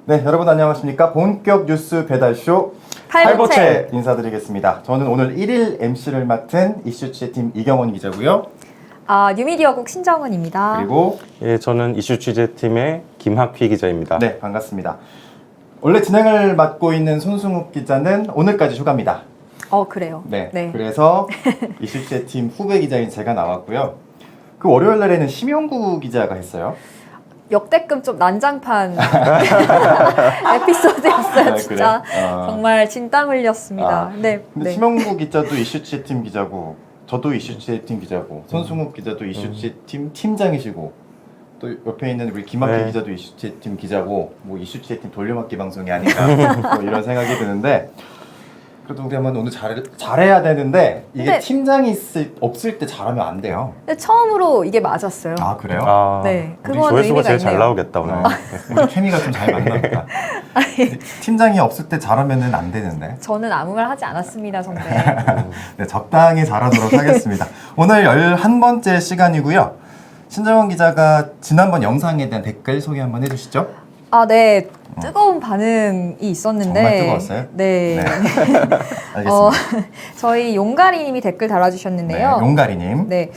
네, 여러분 안녕하십니까? 본격 뉴스 배달쇼 팔보채 인사드리겠습니다. 저는 오늘 1일 MC를 맡은 이슈취재팀 이경원 기자고요. 뉴미디어국 신정은입니다. 그리고 예, 저는 이슈 취재팀의 김학휘 기자입니다. 네, 반갑습니다. 원래 진행을 맡고 있는 손승욱 기자는 오늘까지 휴가입니다. 그래요. 네, 네. 그래서 이슈취재팀 후배 기자인 제가 나왔고요. 그 월요일 날에는 심용구 기자가 했어요. 역대급 좀 난장판 에피소드였어요, 네, 진짜. 그래? 정말 진땀 흘렸습니다. 네. 근데 심용구 기자도 이슈취재팀 기자고, 저도 이슈취재팀 기자고, 손승욱 기자도 이슈취재팀 팀장이시고, 또 옆에 있는 우리 김학휘 네. 기자도 이슈취재팀 기자고, 뭐 이슈취재팀 돌려막기 방송이 아닌가 뭐 이런 생각이 드는데, 그래도 우리 한번 오늘 잘해야 되는데 이게 근데- 팀장이 없을 때 잘하면 안 돼요. 근데 처음으로 이게 맞았어요. 아 그래요? 아, 네, 우리 그건 조회수가 의미가 제일 잘 있네요. 나오겠다 오늘. 우리 케미가 좀 잘 맞나 보다. 팀장이 없을 때 잘하면은 안 되는데. 저는 아무 말 하지 않았습니다, 선배. 네, 적당히 잘하도록 하겠습니다. 오늘 11번째 시간이고요. 신정원 기자가 지난번 영상에 대한 댓글 소개 한번 해주시죠. 네. 뜨거운 반응이 있었는데. 정말 뜨거웠어요? 네. 알겠습니다. 저희 용가리님이 댓글 달아주셨는데요. 네, 용가리님. 네,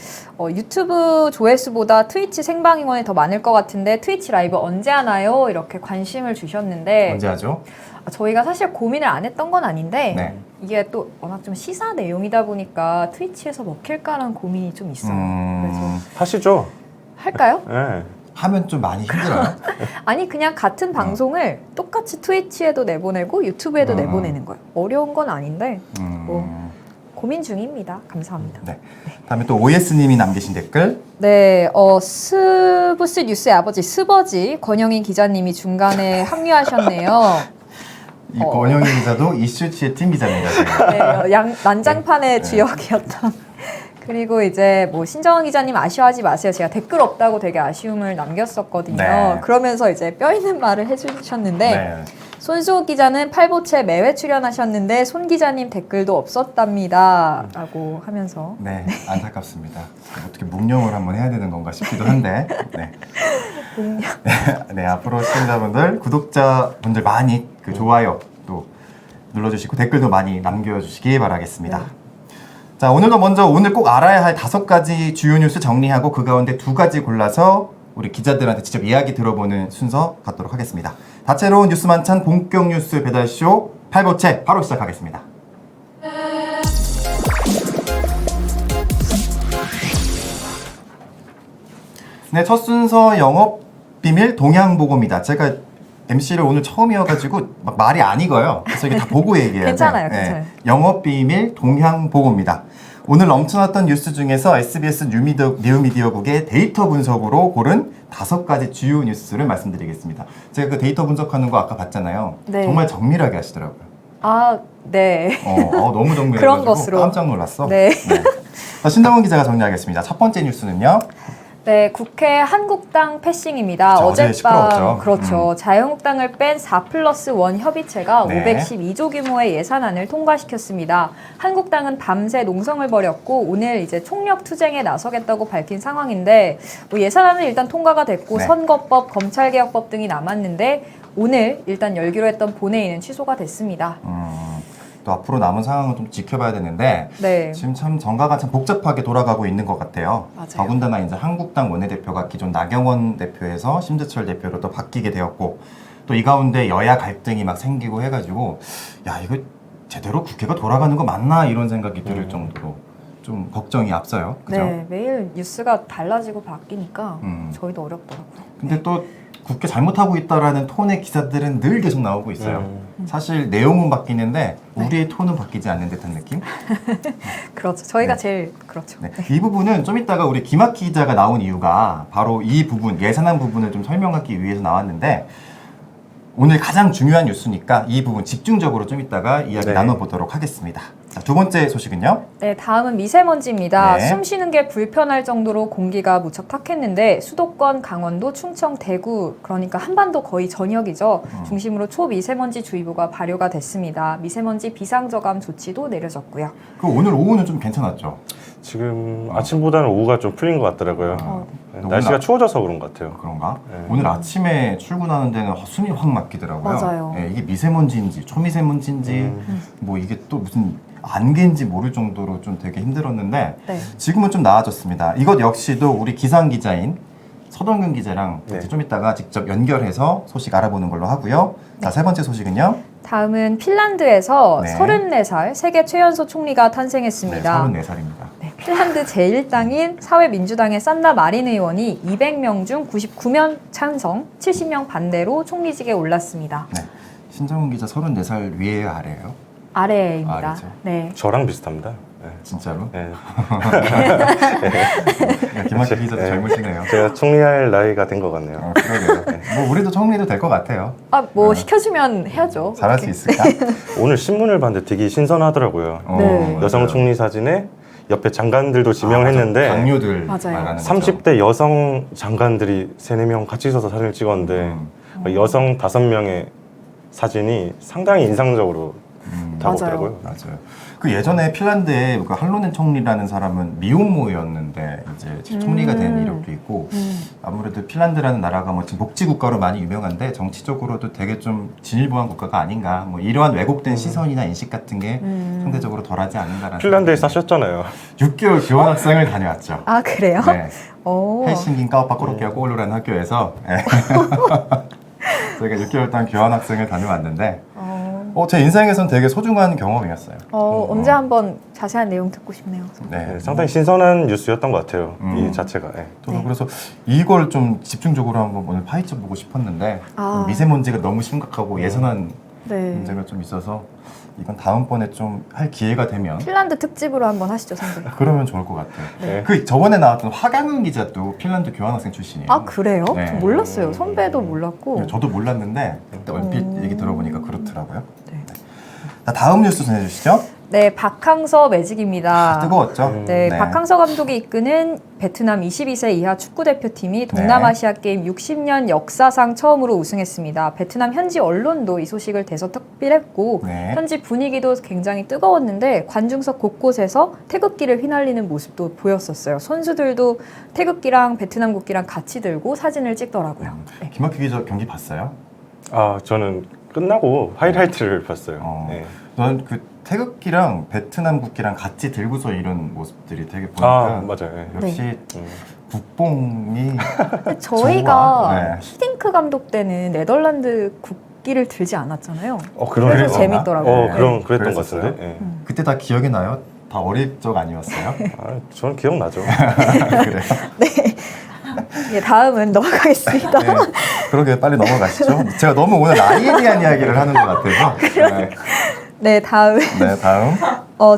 유튜브 조회수보다 트위치 생방 응원이 더 많을 것 같은데 트위치 라이브 언제 하나요? 이렇게 관심을 주셨는데 언제 하죠? 저희가 사실 고민을 안 했던 건 아닌데 네. 이게 또 워낙 좀 시사 내용이다 보니까 트위치에서 먹힐까라는 고민이 좀 있어요. 그래서 하시죠. 할까요? 예. 하면 좀 많이 힘들어요. 아니 그냥 같은 방송을 똑같이 트위치에도 내보내고 유튜브에도 내보내는 거예요. 어려운 건 아닌데 뭐 고민 중입니다. 감사합니다. 네. 다음에 또 OS님이 남기신 댓글. 네, 스부스 뉴스의 아버지 스버지 권영인 기자님이 중간에 합류하셨네요. 이 권영희 기자도 이슈취재 팀 기자입니다. 제가. 네, 난장판의 주역이었던. 그리고 이제 뭐 신정은 기자님 아쉬워하지 마세요. 제가 댓글 없다고 되게 아쉬움을 남겼었거든요. 네. 그러면서 이제 뼈 있는 말을 해주셨는데 네. 손수호 기자는 팔보채 매회 출연하셨는데 손 기자님 댓글도 없었답니다. 라고 하면서 네, 안타깝습니다. 어떻게 묵념을 한번 해야 되는 건가 싶기도 한데. 네. 네, 앞으로 시청자분들, 구독자분들 많이 그 좋아요 또 눌러주시고 댓글도 많이 남겨주시기 바라겠습니다. 네. 자, 오늘도 먼저 오늘 꼭 알아야 할 5가지 주요 뉴스 정리하고 그 가운데 2가지 골라서 우리 기자들한테 직접 이야기 들어보는 순서 갖도록 하겠습니다. 다채로운 뉴스 만찬 본격 뉴스 배달쇼 팔보채 바로 시작하겠습니다. 네, 첫 순서 영업 비밀 동향 보고입니다. 제가 MC를 오늘 처음이어가지고 막 말이 안 익어요. 그래서 이게 다 보고 얘기해야 돼요. 괜찮아요, 괜찮아요. 영업 비밀 동향 보고입니다. 오늘 넘쳐났던 뉴스 중에서 SBS 뉴미디어국의 데이터 분석으로 고른 5가지 주요 뉴스를 말씀드리겠습니다. 제가 그 데이터 분석하는 거 아까 봤잖아요. 네. 정말 정밀하게 하시더라고요. 네. 너무 정밀해가지고 그런 것으로. 깜짝 놀랐어. 네. 자, 신정원 기자가 정리하겠습니다. 첫 번째 뉴스는요. 네, 국회 한국당 패싱입니다. 그렇죠, 어제 시끄러웠죠. 그렇죠. 자유한국당을 뺀 4+1 협의체가 네. 512조 규모의 예산안을 통과시켰습니다. 한국당은 밤새 농성을 벌였고 오늘 이제 총력 투쟁에 나서겠다고 밝힌 상황인데 뭐 예산안은 일단 통과가 됐고 네. 선거법, 검찰개혁법 등이 남았는데 오늘 일단 열기로 했던 본회의는 취소가 됐습니다. 또 앞으로 남은 상황은 좀 지켜봐야 되는데 네. 지금 참 정가가 참 복잡하게 돌아가고 있는 것 같아요. 맞아요. 더군다나 이제 한국당 원내대표가 기존 나경원 대표에서 심재철 대표로 또 바뀌게 되었고 또 이 가운데 여야 갈등이 막 생기고 해가지고 야 이거 제대로 국회가 돌아가는 거 맞나 이런 생각이 들을 정도로 좀 걱정이 앞서요. 그죠? 네, 매일 뉴스가 달라지고 바뀌니까 저희도 어렵더라고요. 근데 또 국회 잘못하고 있다라는 톤의 기사들은 늘 계속 나오고 있어요. 사실 내용은 바뀌는데 우리의 톤은 바뀌지 않는 듯한 느낌? 그렇죠. 저희가 네. 제일 그렇죠. 네. 이 부분은 좀 이따가 우리 김학휘 기자가 나온 이유가 바로 이 부분, 예산안 부분을 좀 설명하기 위해서 나왔는데 오늘 가장 중요한 뉴스니까 이 부분 집중적으로 좀 이따가 이야기 네. 나눠보도록 하겠습니다. 자, 두 번째 소식은요? 네, 다음은 미세먼지입니다. 네. 숨 쉬는 게 불편할 정도로 공기가 무척 탁했는데 수도권, 강원도, 충청, 대구 그러니까 한반도 거의 전역이죠. 중심으로 초미세먼지 주의보가 발효가 됐습니다. 미세먼지 비상저감 조치도 내려졌고요. 그 오늘 오후는 좀 괜찮았죠? 지금 아침보다는 오후가 좀 풀린 것 같더라고요. 네, 너무 날씨가 나- 추워져서 그런 것 같아요. 그런가? 네. 오늘 아침에 출근하는 데는 숨이 확 막히더라고요. 맞아요. 예, 이게 미세먼지인지 초미세먼지인지 뭐 이게 또 무슨 안개인지 모를 정도로 좀 되게 힘들었는데 네. 지금은 좀 나아졌습니다. 이것 역시도 우리 기상 기자인 서동근 기자랑 네. 이제 좀 이따가 직접 연결해서 소식 알아보는 걸로 하고요. 자, 세 번째 소식은요. 다음은 핀란드에서 네. 34살 세계 최연소 총리가 네, 탄생했습니다. 34살입니다. 네, 핀란드 제1당인 사회민주당의 산나 마린 의원이 200명 중 99명 찬성, 70명 반대로 총리직에 올랐습니다. 네. 신정훈 기자 34살 위에요, 아래예요? 아래입니다. 아래죠. 네. 저랑 비슷합니다. 네. 진짜로? 네. 네, 김학기 기자도 네. 젊으시네요. 제가 총리할 나이가 된 것 같네요. 그러게요. 뭐 우리도 총리도 될 것 같아요. 아, 뭐 시켜주면 해야죠. 잘할 수 이렇게. 있을까? 오늘 신문을 봤는데 되게 신선하더라고요. 네. 여성 맞아요. 총리 사진에 옆에 장관들도 지명을 맞아. 했는데 강요들 맞아요. 말하는 거죠. 30대 여성 장관들이 3, 4명 같이 있어서 사진을 찍었는데 여성 5명의 사진이 상당히 인상적으로 다가오더라고요. 맞아요. 그 예전에 핀란드에 그 할로넨 총리라는 사람은 미혼모였는데 이제 총리가 된 이력도 있고 아무래도 핀란드라는 나라가 뭐 지금 복지 국가로 많이 유명한데 정치적으로도 되게 좀 진일보한 국가가 아닌가 뭐 이러한 왜곡된 시선이나 인식 같은 게 상대적으로 덜하지 않은가라는 핀란드에 생각이 사셨잖아요. 6개월 교환학생을 다녀왔죠. 아, 그래요? 네. 오. 헬싱긴 까오파코로키아 꼬울루라는 학교에서 저희가 6개월 동안 교환학생을 다녀왔는데 제 인생에선 되게 소중한 경험이었어요. 언제 한번 자세한 내용 듣고 싶네요. 네, 상당히 신선한 뉴스였던 것 같아요. 이 자체가. 네. 저도 네. 그래서 이걸 좀 집중적으로 한번 오늘 파헤쳐 보고 싶었는데 아. 미세먼지가 너무 심각하고 예산안 네. 문제가 좀 있어서 이건 다음번에 좀 할 기회가 되면 핀란드 특집으로 한번 하시죠, 선배. 그러면 좋을 것 같아요. 네. 그 저번에 나왔던 화강은 기자도 핀란드 교환학생 출신이에요. 아, 그래요? 네. 저 몰랐어요. 선배도 몰랐고. 저도 몰랐는데 그때 얼핏 얘기 들어보니까 그렇더라고요. 네. 자, 다음 뉴스 전해주시죠. 네, 박항서 매직입니다. 뜨거웠죠? 네, 박항서 감독이 이끄는 베트남 22세 이하 축구대표팀이 동남아시아게임 60년 역사상 처음으로 우승했습니다. 베트남 현지 언론도 이 소식을 대서특필했고 네. 현지 분위기도 굉장히 뜨거웠는데 관중석 곳곳에서 태극기를 휘날리는 모습도 보였었어요. 선수들도 태극기랑 베트남 국기랑 같이 들고 사진을 찍더라고요. 네. 김학규 기자 경기 봤어요? 아, 저는 끝나고 하이라이트를 봤어요. 네. 저는 그 태극기랑 베트남 국기랑 같이 들고서 이런 모습들이 되게 보니까 아, 맞아요. 네. 역시 국뽕이 근데 저희가 네. 히딩크 감독 때는 네덜란드 국기를 들지 않았잖아요. 그러네요. 그래서 재밌더라고요. 그랬던 것 그랬었어요? 같은데. 네. 그때 다 기억이 나요? 다 어릴 적 아니었어요? 아, 저는 기억나죠. 그래. 네, 다음은 넘어가겠습니다. 네. 그러게 빨리 넘어가시죠. 제가 너무 오늘 나이에 대한 이야기를 하는 것 같아서. 네. 네, 다음. 네, 다음.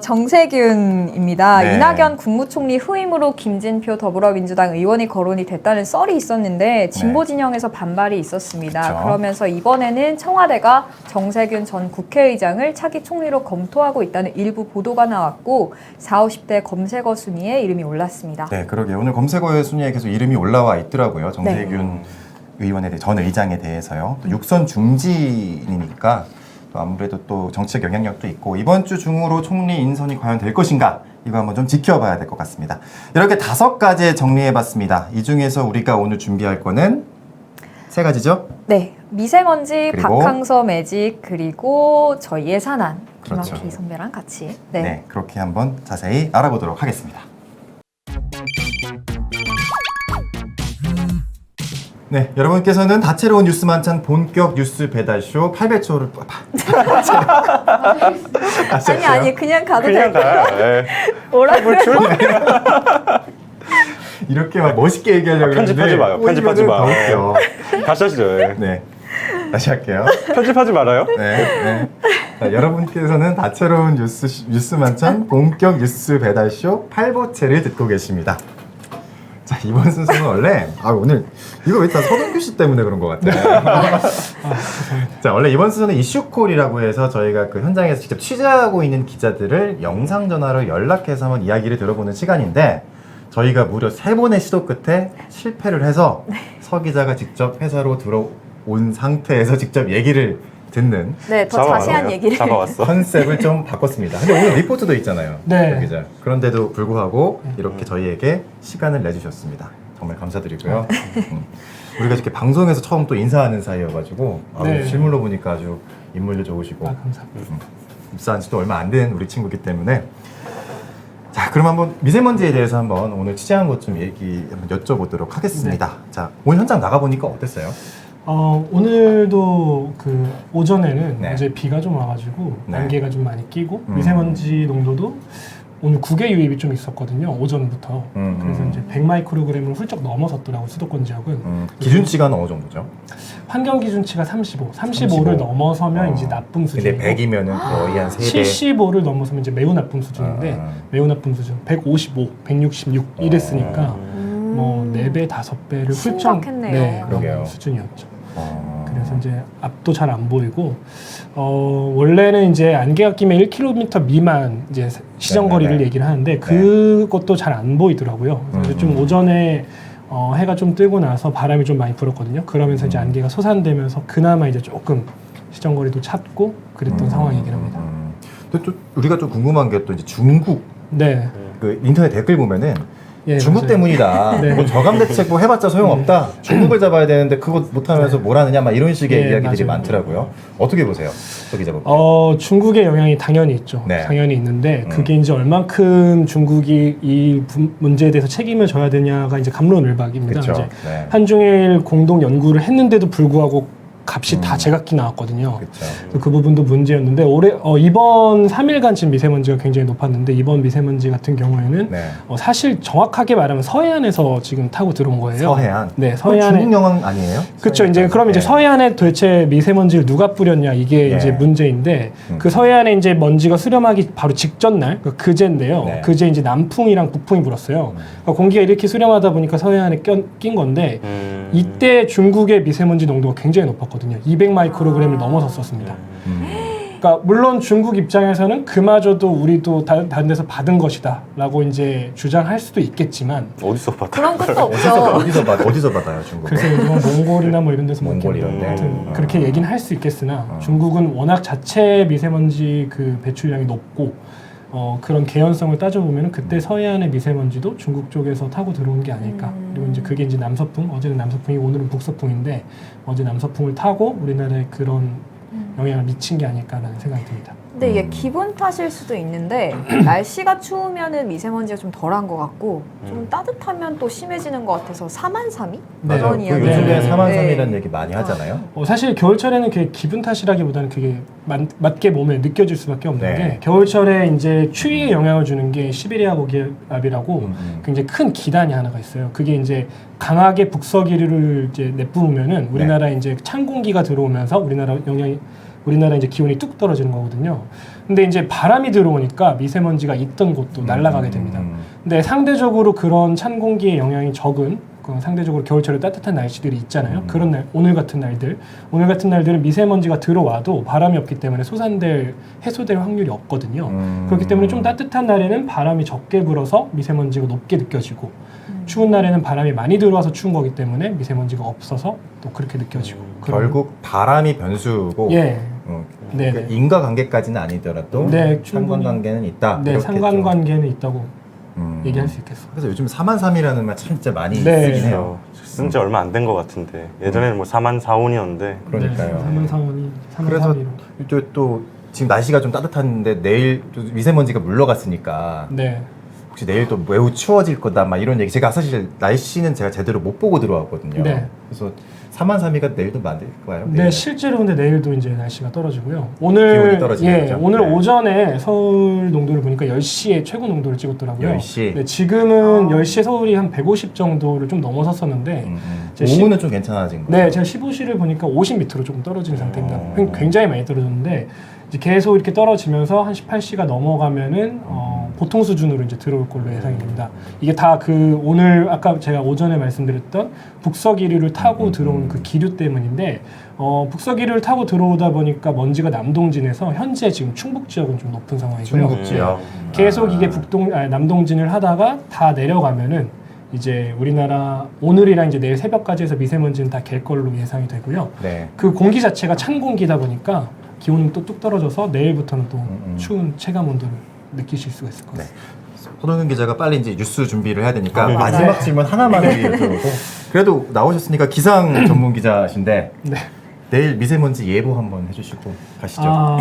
정세균입니다. 네. 이낙연 국무총리 후임으로 김진표 더불어민주당 의원이 거론이 됐다는 썰이 있었는데 진보 진영에서 반발이 있었습니다. 그쵸. 그러면서 이번에는 청와대가 정세균 전 국회의장을 차기 총리로 검토하고 있다는 일부 보도가 나왔고 40, 50대 검색어 순위에 이름이 올랐습니다. 네, 그러게 오늘 검색어의 순위에 계속 이름이 올라와 있더라고요. 정세균 의원에 대해 전 의장에 대해서요. 또 육선 중진이니까 또 아무래도 또 정치적 영향력도 있고 이번 주 중으로 총리 인선이 과연 될 것인가 이거 한번 좀 지켜봐야 될 것 같습니다. 이렇게 5가지 정리해봤습니다. 이 중에서 우리가 오늘 준비할 거는 3가지죠? 네, 미세먼지, 그리고 박항서 매직 그리고 저희 예산안 김학휘 그렇죠. 선배랑 같이 네, 그렇게 한번 자세히 알아보도록 하겠습니다. 네, 여러분께서는 다채로운 뉴스 만찬 본격 뉴스 배달쇼 800초를 아니 그냥 가도 그냥 될까요? 가요. 네. 뭐라고요? 이렇게 막 멋있게 얘기하려고 편집하지 마요. 편집하지 마. 마. 더 웃겨. 다시 하시죠. 네. 네, 다시 할게요. 편집하지 말아요. 네, 네. 자, 여러분께서는 다채로운 뉴스 만찬 본격 뉴스 배달쇼 8부채를 듣고 계십니다. 자, 이번 순서는 원래 오늘 이거 왜 다 서동규 씨 때문에 그런 것 같아요. 자, 원래 이번 순서는 이슈콜이라고 해서 저희가 그 현장에서 직접 취재하고 있는 기자들을 영상 전화로 연락해서 한번 이야기를 들어보는 시간인데 저희가 무려 3번의 시도 끝에 실패를 해서 서 기자가 직접 회사로 들어온 상태에서 직접 얘기를 듣는 네, 더 자세한 얘기를. 잡아왔어. 컨셉을 좀 바꿨습니다. 근데 오늘 리포트도 있잖아요. 네. 박 기자. 그런데도 불구하고 이렇게 저희에게 시간을 내주셨습니다. 정말 감사드리고요. 우리가 이렇게 방송에서 처음 또 인사하는 사이여가지고 네. 실물로 보니까 아주 인물도 좋으시고 감사합니다. 입사한 지도 얼마 안 된 우리 친구이기 때문에 자 그럼 한번 미세먼지에 대해서 한번 오늘 취재한 것 좀 얘기 한번 여쭤보도록 하겠습니다. 자 오늘 현장 나가보니까 어땠어요? 오늘도 그 오전에는 네. 어제 비가 좀 와가지고 네. 안개가 좀 많이 끼고 미세먼지 농도도 오늘 국외 유입이 좀 있었거든요. 오전부터. 그래서 이제 100마이크로그램을 훌쩍 넘어섰더라고 수도권 지역은. 기준치가 어느 정도죠? 환경 기준치가 35를 넘어서면 이제 나쁨 수준이고. 근데 100이면은 거의 한 3배. 75를 넘어서면 이제 매우 나쁨 수준인데 매우 나쁨 수준 155, 166 이랬으니까 뭐 4배, 5배를 훌쩍 심각했네요. 그러게요. 넘은 수준이었죠. 그래서 이제 앞도 잘 안 보이고 원래는 이제 안개가 끼면 1km 미만 이제 시정 거리를 얘기를 하는데 그것도 잘 안 보이더라고요. 그래서 좀 오전에 해가 좀 뜨고 나서 바람이 좀 많이 불었거든요. 그러면서 이제 안개가 솟아내면서 그나마 이제 조금 시정 거리도 찾고 그랬던 상황이긴 합니다. 근데 또 우리가 좀 궁금한 게 또 이제 중국 네. 그 인터넷 댓글 보면은 예, 중국 맞아요. 때문이다. 네. 뭐 저감 대책 뭐 해봤자 소용없다. 중국을 잡아야 되는데 그거 못하면서 뭘 하느냐 막 이런 식의 네, 이야기들이 맞아요. 많더라고요. 어떻게 보세요, 서 기자분? 중국의 영향이 당연히 있죠. 네. 당연히 있는데 그게 이제 얼만큼 중국이 이 문제에 대해서 책임을 져야 되냐가 이제 갑론을박입니다. 그쵸. 이제 네. 한중일 공동 연구를 했는데도 불구하고 값이 다 제각기 나왔거든요. 그렇죠. 그래서 그 부분도 문제였는데 이번 3일간 지금 미세먼지가 굉장히 높았는데 이번 미세먼지 같은 경우에는 네. 사실 정확하게 말하면 서해안에서 지금 타고 들어온 거예요. 서해안. 네, 그건 서해안에. 중국 영향 아니에요? 그렇죠. 이제 그럼 이제 네. 서해안에 도대체 미세먼지를 누가 뿌렸냐 이게 네. 이제 문제인데 그 서해안에 이제 먼지가 수렴하기 바로 직전 날 그제인데요. 네. 그제 이제 남풍이랑 북풍이 불었어요. 그러니까 공기가 이렇게 수렴하다 보니까 서해안에 낀 건데 이때 중국의 미세먼지 농도가 굉장히 높았거든요. 200마이크로그램을 넘어섰었습니다. 그러니까 물론 중국 입장에서는 그마저도 우리도 다른 데서 받은 것이다라고 이제 주장할 수도 있겠지만 어디서 봤다? 그런 것도 없죠. 어디서 받아요, 중국? 그래서 뭐 몽골이나 뭐 이런 데서 몽골 이런 데. 하여튼 그렇게 얘기는 할 수 있겠으나 중국은 워낙 자체 미세먼지 그 배출량이 높고 그런 개연성을 따져보면 그때 서해안의 미세먼지도 중국 쪽에서 타고 들어온 게 아닐까. 그리고 이제 그게 이제 남서풍, 어제는 남서풍이고 오늘은 북서풍인데 어제 남서풍을 타고 우리나라에 그런 영향을 미친 게 아닐까라는 생각이 듭니다. 근데 이게 기분 탓일 수도 있는데 날씨가 추우면은 미세먼지가 좀 덜한 것 같고 좀 따뜻하면 또 심해지는 것 같아서 4만3이? 네. 그런 그 이야기. 요즘에 네. 4만3이라는 얘기 많이 하잖아요. 사실 겨울철에는 그게 기분 탓이라기보다는 그게 맞게 몸에 느껴질 수밖에 없는 네. 게 겨울철에 이제 추위에 영향을 주는 게 시베리아 고기압이라고 굉장히 큰 기단이 하나가 있어요. 그게 이제 강하게 북서기류를 이제 내뿜으면은 우리나라에 이제 찬 공기가 들어오면서 우리나라 이제 기온이 뚝 떨어지는 거거든요. 근데 이제 바람이 들어오니까 미세먼지가 있던 곳도 날아가게 됩니다. 근데 상대적으로 그런 찬 공기의 영향이 적은 상대적으로 겨울철에 따뜻한 날씨들이 있잖아요. 그런 날, 오늘 같은 날들은 미세먼지가 들어와도 바람이 없기 때문에 해소될 확률이 없거든요. 그렇기 때문에 좀 따뜻한 날에는 바람이 적게 불어서 미세먼지가 높게 느껴지고 추운 날에는 바람이 많이 들어와서 추운 거기 때문에 미세먼지가 없어서 또 그렇게 느껴지고 결국 바람이 변수고 예. 네, 그러니까 인과관계까지는 아니더라도 네, 상관관계는 있다. 네, 이렇게 상관관계는 있다고 좀, 얘기할 수 있겠습니다. 그래서 요즘 4만3이라는 말 진짜 많이 네. 쓰긴 해요. 쓴 지 얼마 안 된 것 같은데 예전에는 뭐 4만 4, 5년인데 그러니까요. 3만 4원이 3만 그래서 4원이로. 또 지금 날씨가 좀 따뜻한데 내일 또 미세먼지가 물러갔으니까 네. 혹시 내일 또 매우 추워질 거다 막 이런 얘기. 제가 사실 날씨는 제가 제대로 못 보고 들어왔거든요. 네. 그래서 4만3이가 내일도 맞을까요? 네, 실제로 근데 내일도 이제 날씨가 떨어지고요. 기온이 오늘 떨어지는 거죠? 오늘 네. 오전에 서울 농도를 보니까 10시에 최고 농도를 찍었더라고요. 10시? 네, 지금은 10시에 서울이 한 150 정도를 좀 넘어섰었는데 제 오후는 좀 괜찮아진 거죠? 네, 제가 15시를 보니까 50m로 조금 떨어진 상태입니다. 굉장히 많이 떨어졌는데 이제 계속 이렇게 떨어지면서 한 18시가 넘어가면은 보통 수준으로 이제 들어올 걸로 예상이 됩니다. 이게 다 그 오늘 아까 제가 오전에 말씀드렸던 북서기류를 타고 들어온 그 기류 때문인데 북서기류를 타고 들어오다 보니까 먼지가 남동진에서 현재 지금 충북 지역은 좀 높은 상황이고요. 중국 지역. 계속 이게 남동진을 하다가 다 내려가면은 이제 우리나라 오늘이랑 이제 내일 새벽까지 해서 미세먼지는 다 갤 걸로 예상이 되고요. 네. 그 공기 자체가 찬 공기다 보니까 기온은 또 뚝 떨어져서 내일부터는 또 추운 체감 온도를 느끼실 수가 있을 것 네. 같습니다. 손흥민 기자가 빨리 이제 뉴스 준비를 해야 되니까 네. 마지막 질문 하나만 여쭤보고 그래도 나오셨으니까 기상 전문 기자신데 네. 내일 미세먼지 예보 한번 해주시고 가시죠.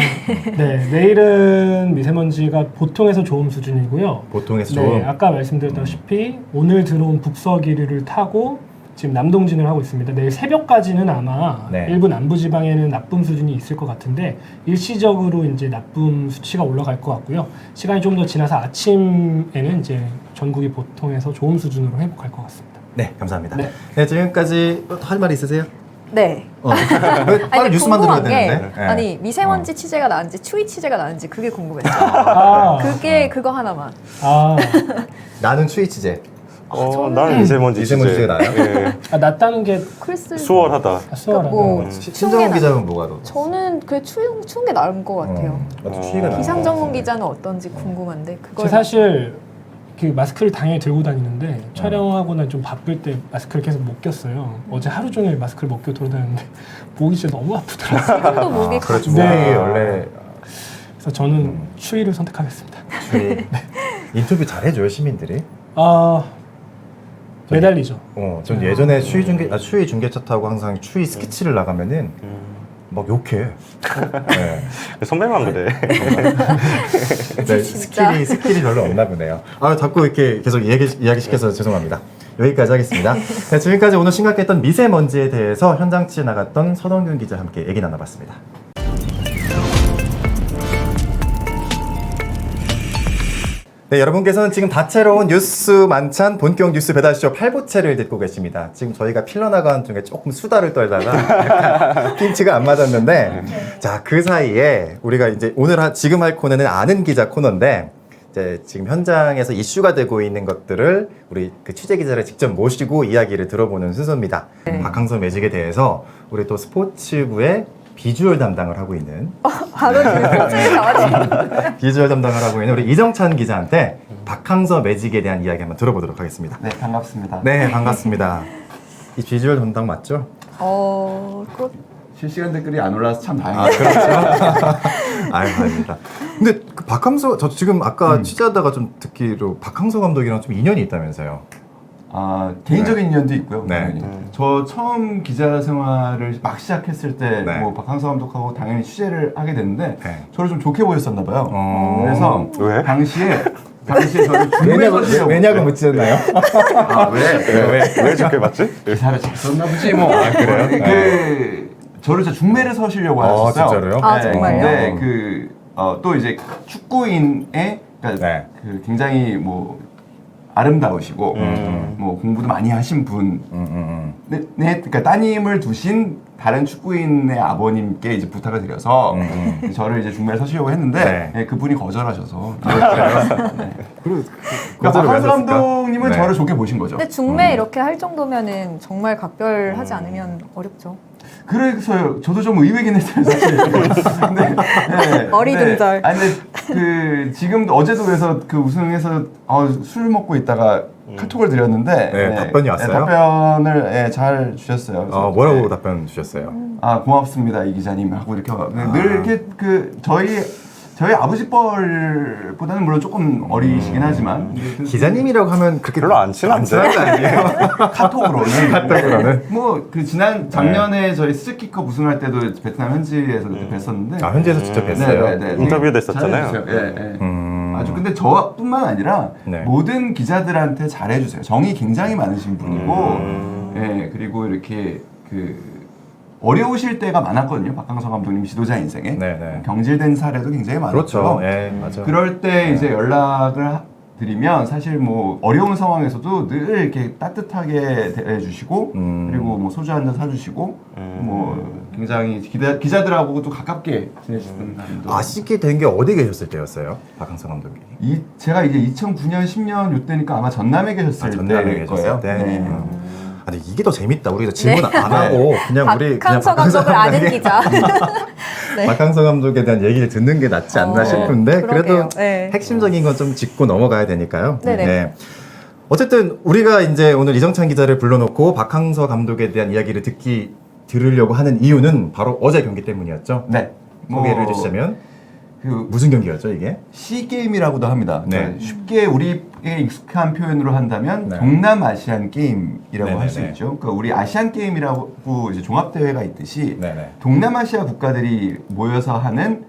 네, 내일은 미세먼지가 보통에서 좋음 수준이고요. 보통에서 네, 좀 아까 말씀드렸다시피 오늘 들어온 북서기류를 타고 지금 남동진을 하고 있습니다. 내일 새벽까지는 아마 네. 일부 남부지방에는 나쁨 수준이 있을 것 같은데 일시적으로 이제 나쁨 수치가 올라갈 것 같고요. 시간이 좀 더 지나서 아침에는 이제 전국이 보통에서 좋음 수준으로 회복할 것 같습니다. 네, 감사합니다. 네. 네, 지금까지 또 할 말 있으세요? 네. 빨리 아니, 뉴스만 들어야 궁금한 게 되는데. 네. 아니 미세먼지 취재가 나은지 추위 취재가 나은지 그게 궁금했어요. 그거 하나만. 나는 추위 취재. 나는 미세먼지 미세먼지가 나요? 예. 낮다는 게 글쎄. 수월하다. 수월하다. 뭐 신정훈 기자는 뭐가 더? 저는 그 추운 게 나은 것 같아요. 나도 추위가 나. 기상 전문 기자는 어떤지 궁금한데 그걸 저 사실 그 마스크를 당연히 들고 다니는데 촬영하고는 좀 바쁠 때 마스크를 계속 못 꼈어요. 어제 하루 종일 마스크를 못 껴 돌아다녔는데 목이 진짜 너무 아프더라고요. 지금도 목이 그렇죠. 가지고 목이 원래 그래서 저는 추위를 선택하겠습니다. 추위. 인터뷰 잘해줘요 시민들이. 매달리죠. 전 예전에 추위 중계차 타고 항상 추위 스케치를 나가면은 막 욕해. 네. 선배만 그래. 네, 진짜. 스킬이 별로 없나 보네요. 자꾸 이렇게 계속 이야기 시켜서 죄송합니다. 여기까지 하겠습니다. 네, 지금까지 오늘 심각했던 미세먼지에 대해서 현장지에 나갔던 서동균 기자와 함께 얘기 나눠봤습니다. 네, 여러분께서는 지금 다채로운 뉴스 만찬 본격 뉴스 배달쇼 8부채를 듣고 계십니다. 지금 저희가 필러 나가는 중에 조금 수다를 떨다가 약간 핀치가 안 맞았는데, 자, 그 사이에 우리가 이제 지금 할 코너는 아는 기자 코너인데, 이제 지금 현장에서 이슈가 되고 있는 것들을 우리 그 취재 기자를 직접 모시고 이야기를 들어보는 순서입니다. 박항서 매직에 대해서 우리 또 스포츠부의 비주얼 담당을 하고 있는 바로 포즈에 나왔죠. 비주얼 담당을 하고 있는 우리 이정찬 기자한테 박항서 매직에 대한 이야기 한번 들어보도록 하겠습니다. 네, 반갑습니다. 네, 반갑습니다. 이 비주얼 담당 맞죠? 실시간 댓글이 안 올라와서 참 아, 다행이에요. 그렇죠. 아닙니다. 근데 그 박항서, 저 지금 아까 취재하다가 좀 듣기로 박항서 감독이랑 좀 인연이 있다면서요? 개인적인 인연도 있고요. 네. 당연히. 저 처음 기자 생활을 막 시작했을 때 네. 뭐 박항서 감독하고 당연히 취재를 하게 됐는데 네. 저를 좀 좋게 보였었나 봐요. 그래서 왜? 당시에 저를 중매거리려고 왜냐고 묻지않나요? 왜 좋게 봤지? 기사를 잘 썼나 보지 뭐. 그래요? 저를 진짜 중매를 서시려고 하셨어요. 진짜로요? 정말요? 근데 또 이제 축구인의 그러니까 네. 그 굉장히 뭐 아름다우시고 뭐 공부도 많이 하신 분, 그러니까 따님을 두신 다른 축구인의 아버님께 이제 부탁을 드려서 저를 이제 중매를 서시려고 했는데 네. 그분이 거절하셔서. 그러니까 박항서 감독님은 네. 저를 좋게 보신 거죠. 근데 중매 이렇게 할 정도면은 정말 각별하지 않으면 어렵죠. 그래서요. 저도 좀 의외긴 했어요, 사실. 근데, 네, 어리둥절. 네. 아니, 근데 지금도 어제도 그래서 그 우승해서 술 먹고 있다가 카톡을 드렸는데 네, 답변이 왔어요? 답변을 잘 주셨어요. 그래서, 뭐라고 네. 답변 주셨어요? 고맙습니다, 이 기자님 하고 이렇게 늘 이렇게 저희 아버지 뻘보다는 물론 조금 어리시긴 하지만 기자님이라고 하면 그렇게 별로 안 친한데? 친한 거 아니에요? 카톡으로는 카톡으로는? 뭐 그 작년에 저희 스키컵 우승할 때도 베트남 현지에서 그때 뵀었는데 현지에서 직접 뵀어요? 인터뷰도 했었잖아요. 잘해주세요. 예. 아주 근데 저뿐만 아니라 네. 모든 기자들한테 잘해주세요. 정이 굉장히 많으신 분이고 예, 그리고 이렇게 어려우실 때가 많았거든요. 박항서 감독님 지도자 인생에 네. 경질된 사례도 굉장히 많았죠. 그렇죠. 예, 맞아요. 그럴 때 이제 연락을 드리면 사실 뭐 어려운 상황에서도 늘 이렇게 따뜻하게 대해주시고 그리고 뭐 소주 한 잔 사주시고 뭐 굉장히 기자들하고도 가깝게 지내시던 분도 아시게 된 게 어디 계셨을 때였어요? 박항서 감독이. 제가 이제 2009년 10년 요때니까 아마 전남에 계셨을 전남에 때일 계셨을 거예요. 때. 네. 아니 이게 더 재밌다. 우리가 질문 안 하고 그냥 우리 박항서 감독을 아는 기자. 네. 박항서 감독에 대한 얘기를 듣는 게 낫지 않나 싶은데 그러게요. 그래도 네. 핵심적인 건 좀 짚고 넘어가야 되니까요. 네네. 네. 어쨌든 우리가 이제 오늘 이정찬 기자를 불러놓고 박항서 감독에 대한 이야기를 들으려고 하는 이유는 바로 어제 경기 때문이었죠. 네. 소개를 해주시자면 그 무슨 경기였죠 이게? C게임이라고도 합니다. 네. 그러니까 쉽게 우리에게 익숙한 표현으로 한다면 네. 동남아시안 게임이라고 할 수 네네네. 있죠. 그러니까 우리 아시안 게임이라고 이제 종합 대회가 있듯이 네네. 동남아시아 국가들이 모여서 하는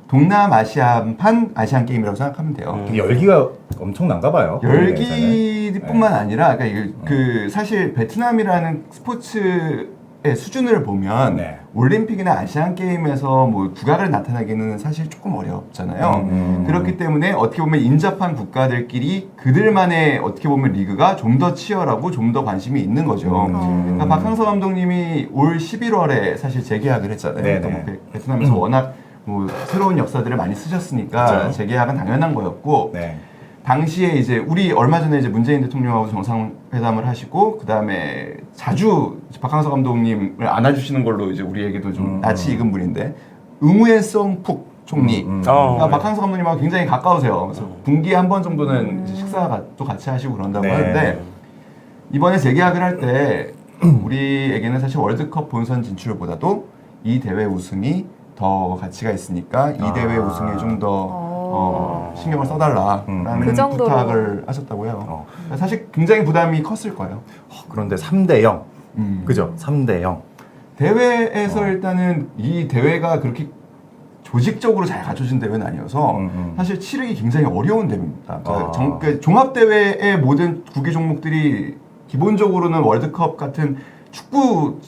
동남아시아판 아시안 게임이라고 생각하면 돼요. 되게 열기가 엄청난가 봐요. 열기뿐만 네. 아니라 그러니까 이게 그 사실 베트남이라는 스포츠의 수준을 보면 네. 올림픽이나 아시안 게임에서 뭐 국악을 나타내기는 사실 조금 어렵잖아요. 그렇기 때문에 어떻게 보면 인접한 국가들끼리 그들만의 어떻게 보면 리그가 좀 더 치열하고 좀 더 관심이 있는 거죠. 그러니까 박항서 감독님이 올 11월에 사실 재계약을 했잖아요. 네네. 그러니까 뭐 베트남에서 워낙 뭐 새로운 역사들을 많이 쓰셨으니까 그렇죠. 재계약은 당연한 거였고 네. 당시에 이제 우리 얼마 전에 이제 문재인 대통령하고 정상회담을 하시고 그 다음에 자주 박항서 감독님을 안아주시는 걸로 이제 우리에게도 좀 낯이 익은 분인데 응우엔 썽푹 총리 그러니까 박항서 감독님하고 굉장히 가까우세요. 그래서 분기에 한 번 정도는 이제 식사도 같이 하시고 그런다고 네. 하는데 이번에 재계약을 할 때 우리에게는 사실 월드컵 본선 진출보다도 이 대회 우승이 더 가치가 있으니까 이 대회 우승에 좀 더 신경을 써달라라는 그 정도로. 부탁을 하셨다고요. 사실 굉장히 부담이 컸을 거예요. 그런데 3대 0. 그죠? 3대 0. 대회에서 일단은 이 대회가 그렇게 조직적으로 잘 갖춰진 대회는 아니어서 사실 치르기 굉장히 어려운 대회입니다. 그 종합대회의 모든 구기 종목들이 기본적으로는 월드컵 같은 축구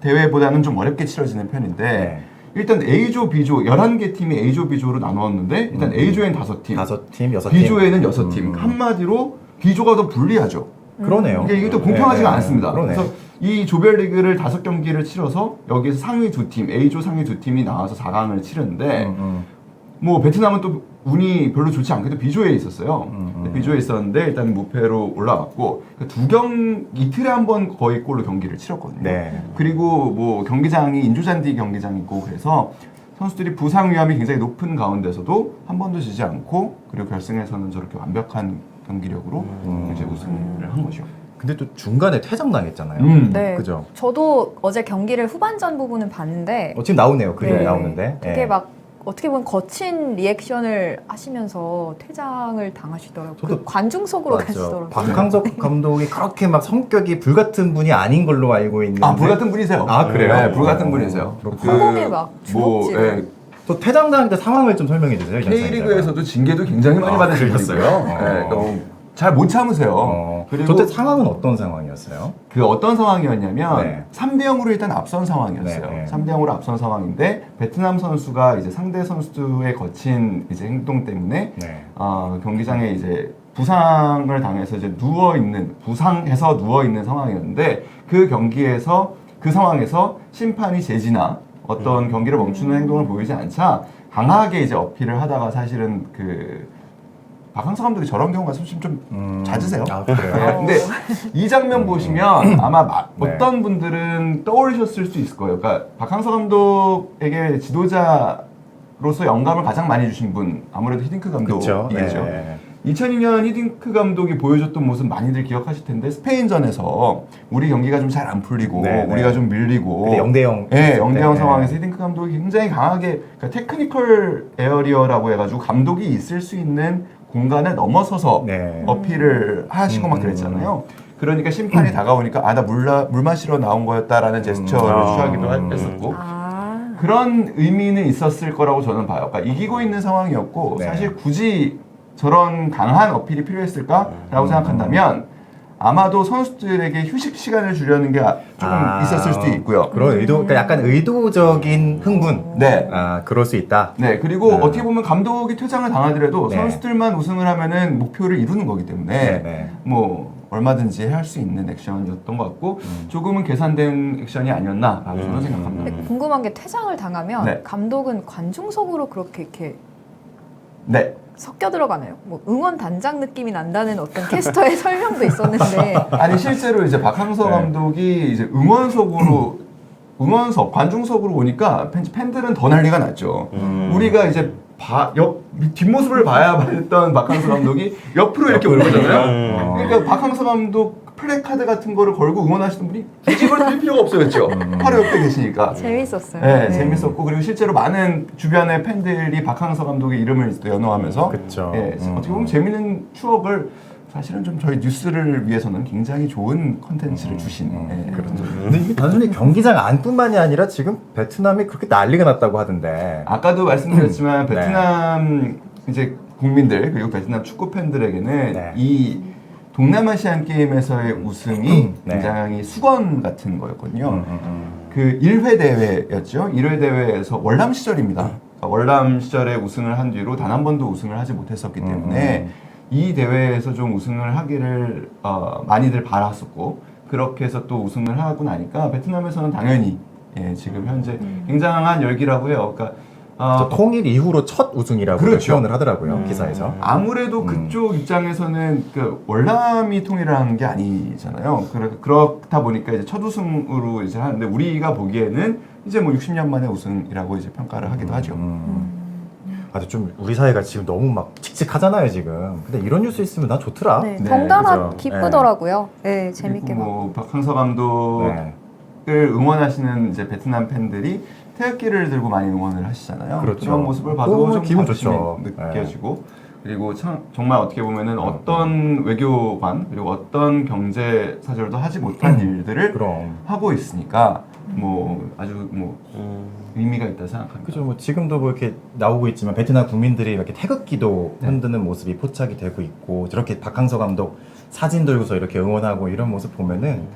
대회보다는 좀 어렵게 치러지는 편인데 네. 일단 A조, B조 11개 팀이 A조, B조로 나누었는데 일단 A조에는 5팀, 5팀, 6팀. B조에는 6팀. 한마디로 B조가 더 불리하죠. 그러네요. 이게 또 공평하지가 네, 않습니다. 그러네. 그래서 이 조별리그를 5경기를 치러서 여기에서 상위 2팀, A조 상위 2팀이 나와서 4강을 치르는데 뭐 베트남은 또 운이 별로 좋지 않게도 B조에 있었어요. B조에 있었는데 일단 무패로 올라갔고 이틀에 한 번 거의 골로 경기를 치렀거든요. 네. 그리고 뭐 경기장이 인조잔디 경기장이고 그래서 선수들이 부상 위험이 굉장히 높은 가운데서도 한 번도 지지 않고 그리고 결승에서는 저렇게 완벽한 경기력으로 이제 우승을 한 거죠. 근데 또 중간에 퇴장당했잖아요. 네. 그죠? 저도 어제 경기를 후반전 부분은 봤는데 지금 나오네요. 그림이 네. 나오는데. 되게 예. 막 어떻게 보면 거친 리액션을 하시면서 퇴장을 당하시더라고요. 저도 그 관중석으로 맞죠. 가시더라고요. 박항석 감독이 그렇게 막 성격이 불같은 분이 아닌 걸로 알고 있는데. 아, 불같은 분이세요. 아, 그래요? 네, 불같은 분이세요. 허공에 막 주먹질. 예, 또 퇴장당할 때 상황을 좀 설명해 주세요. K리그에서도 징계도 굉장히 많이 받으신 그러셨어요? 분이고요. 잘 못 참으세요. 그리고 그때 상황은 어떤 상황이었어요? 그 어떤 상황이었냐면 네. 3대 0으로 일단 앞선 상황이었어요. 네, 네. 3대 0으로 앞선 상황인데 베트남 선수가 이제 상대 선수의 거친 이제 행동 때문에 네. 경기장에 이제 부상을 당해서 이제 부상해서 누워 있는 상황이었는데 그 경기에서 그 상황에서 심판이 제지나 어떤 경기를 멈추는 행동을 보이지 않자 강하게 이제 어필을 하다가 사실은 그 박항서 감독이 저런 경우가 좀 잦으세요. 아, 그래요? 네, 근데 이 장면 보시면 아마 네. 어떤 분들은 떠올리셨을 수 있을 거예요. 그러니까 박항서 감독에게 지도자로서 영감을 가장 많이 주신 분 아무래도 히딩크 그렇죠. 감독이겠죠. 네. 2002년 히딩크 감독이 보여줬던 모습 많이들 기억하실 텐데 스페인전에서 우리 경기가 좀 잘 안 풀리고 네, 네. 우리가 좀 밀리고 근데 0대 0. 네, 0대 0 상황에서 히딩크 감독이 굉장히 강하게 그러니까 테크니컬 에어리어라고 해가지고 감독이 있을 수 있는 공간을 넘어서서 네. 어필을 하시고 막 그랬잖아요. 그러니까 심판이 다가오니까 나 물 마시러 나온 거였다라는 제스처를 취하기도 했었고 그런 의미는 있었을 거라고 저는 봐요. 그러니까 이기고 있는 상황이었고 네. 사실 굳이 저런 강한 어필이 필요했을까라고 생각한다면 아마도 선수들에게 휴식 시간을 주려는 게 조금 있었을 수도 있고요. 그런 그러니까 약간 의도적인 흥분. 네. 그럴 수 있다. 네, 그리고 어떻게 보면 감독이 퇴장을 당하더라도 네. 선수들만 우승을 하면은 목표를 이루는 거기 때문에 네, 네. 뭐 얼마든지 할 수 있는 액션이었던 것 같고 조금은 계산된 액션이 아니었나라고 저는 생각합니다. 근데 궁금한 게 퇴장을 당하면 네. 감독은 관중석으로 그렇게 이렇게 네. 섞여 들어가나요? 뭐 응원 단장 느낌이 난다는 어떤 캐스터의 설명도 있었는데 아니 실제로 이제 박항서 네. 감독이 이제 관중석으로 오니까 팬들은 더 난리가 났죠. 우리가 이제 뒷모습을 봐야 했던 박항서 감독이 옆으로 이렇게 온 거잖아요. 그러니까 박항서 감독 플래카드 같은 거를 걸고 응원하시는 분이 굳이 걸릴 필요가 없었죠. 바로 옆에 계시니까. 재밌었어요. 네, 재밌었고 그리고 실제로 많은 주변의 팬들이 박항서 감독의 이름을 또 연호하면서 그쵸. 예, 어떻게 보면 재밌는 추억을 사실은 좀 저희 뉴스를 위해서는 굉장히 좋은 컨텐츠를 주신 예, 그런 근데 이게 단순히 경기장 안뿐만이 아니라 지금 베트남이 그렇게 난리가 났다고 하던데. 아까도 말씀드렸지만 네. 베트남 이제 국민들 그리고 베트남 축구 팬들에게는 네. 이 동남아시안 게임에서의 우승이 네. 굉장히 수건 같은 거였거든요. 그 1회 대회였죠. 1회 대회에서 월남 시절입니다. 그러니까 월남 시절에 우승을 한 뒤로 단 한 번도 우승을 하지 못했었기 때문에 이 대회에서 좀 우승을 하기를 많이들 바랐었고 그렇게 해서 또 우승을 하고 나니까 베트남에서는 당연히 예, 지금 현재 굉장한 열기라고 해요. 그러니까 통일 이후로 첫 우승이라고 그렇죠. 표현을 하더라고요 기사에서. 아무래도 그쪽 입장에서는 그 월남이 통일을 하는 게 아니잖아요. 그렇다 보니까 이제 첫 우승으로 이제 하는데 우리가 보기에는 이제 뭐 60년 만에 우승이라고 이제 평가를 하기도 하죠. 아, 근데 좀 우리 사회가 지금 너무 막 칙칙하잖아요 지금. 근데 이런 뉴스 있으면 난 좋더라. 네, 네, 덩달아 그죠. 기쁘더라고요. 네, 재밌게 그리고 봐. 뭐 박항서 감독을 네. 응원하시는 이제 베트남 팬들이 태극기를 들고 많이 응원을 하시잖아요. 그렇죠. 그런 모습을 봐도 그거 좀 기분 자부심이 좋죠. 느껴지고 그리고 참 정말 어떻게 보면은 어떤 외교관 그리고 어떤 경제 사절도 하지 못한 일들을 그럼. 하고 있으니까 뭐 아주 뭐 의미가 있다 생각합니다. 그죠. 뭐 지금도 뭐 이렇게 나오고 있지만 베트남 국민들이 이렇게 태극기도 흔드는 모습이 포착이 되고 있고 저렇게 박항서 감독 사진 들고서 이렇게 응원하고 이런 모습 보면은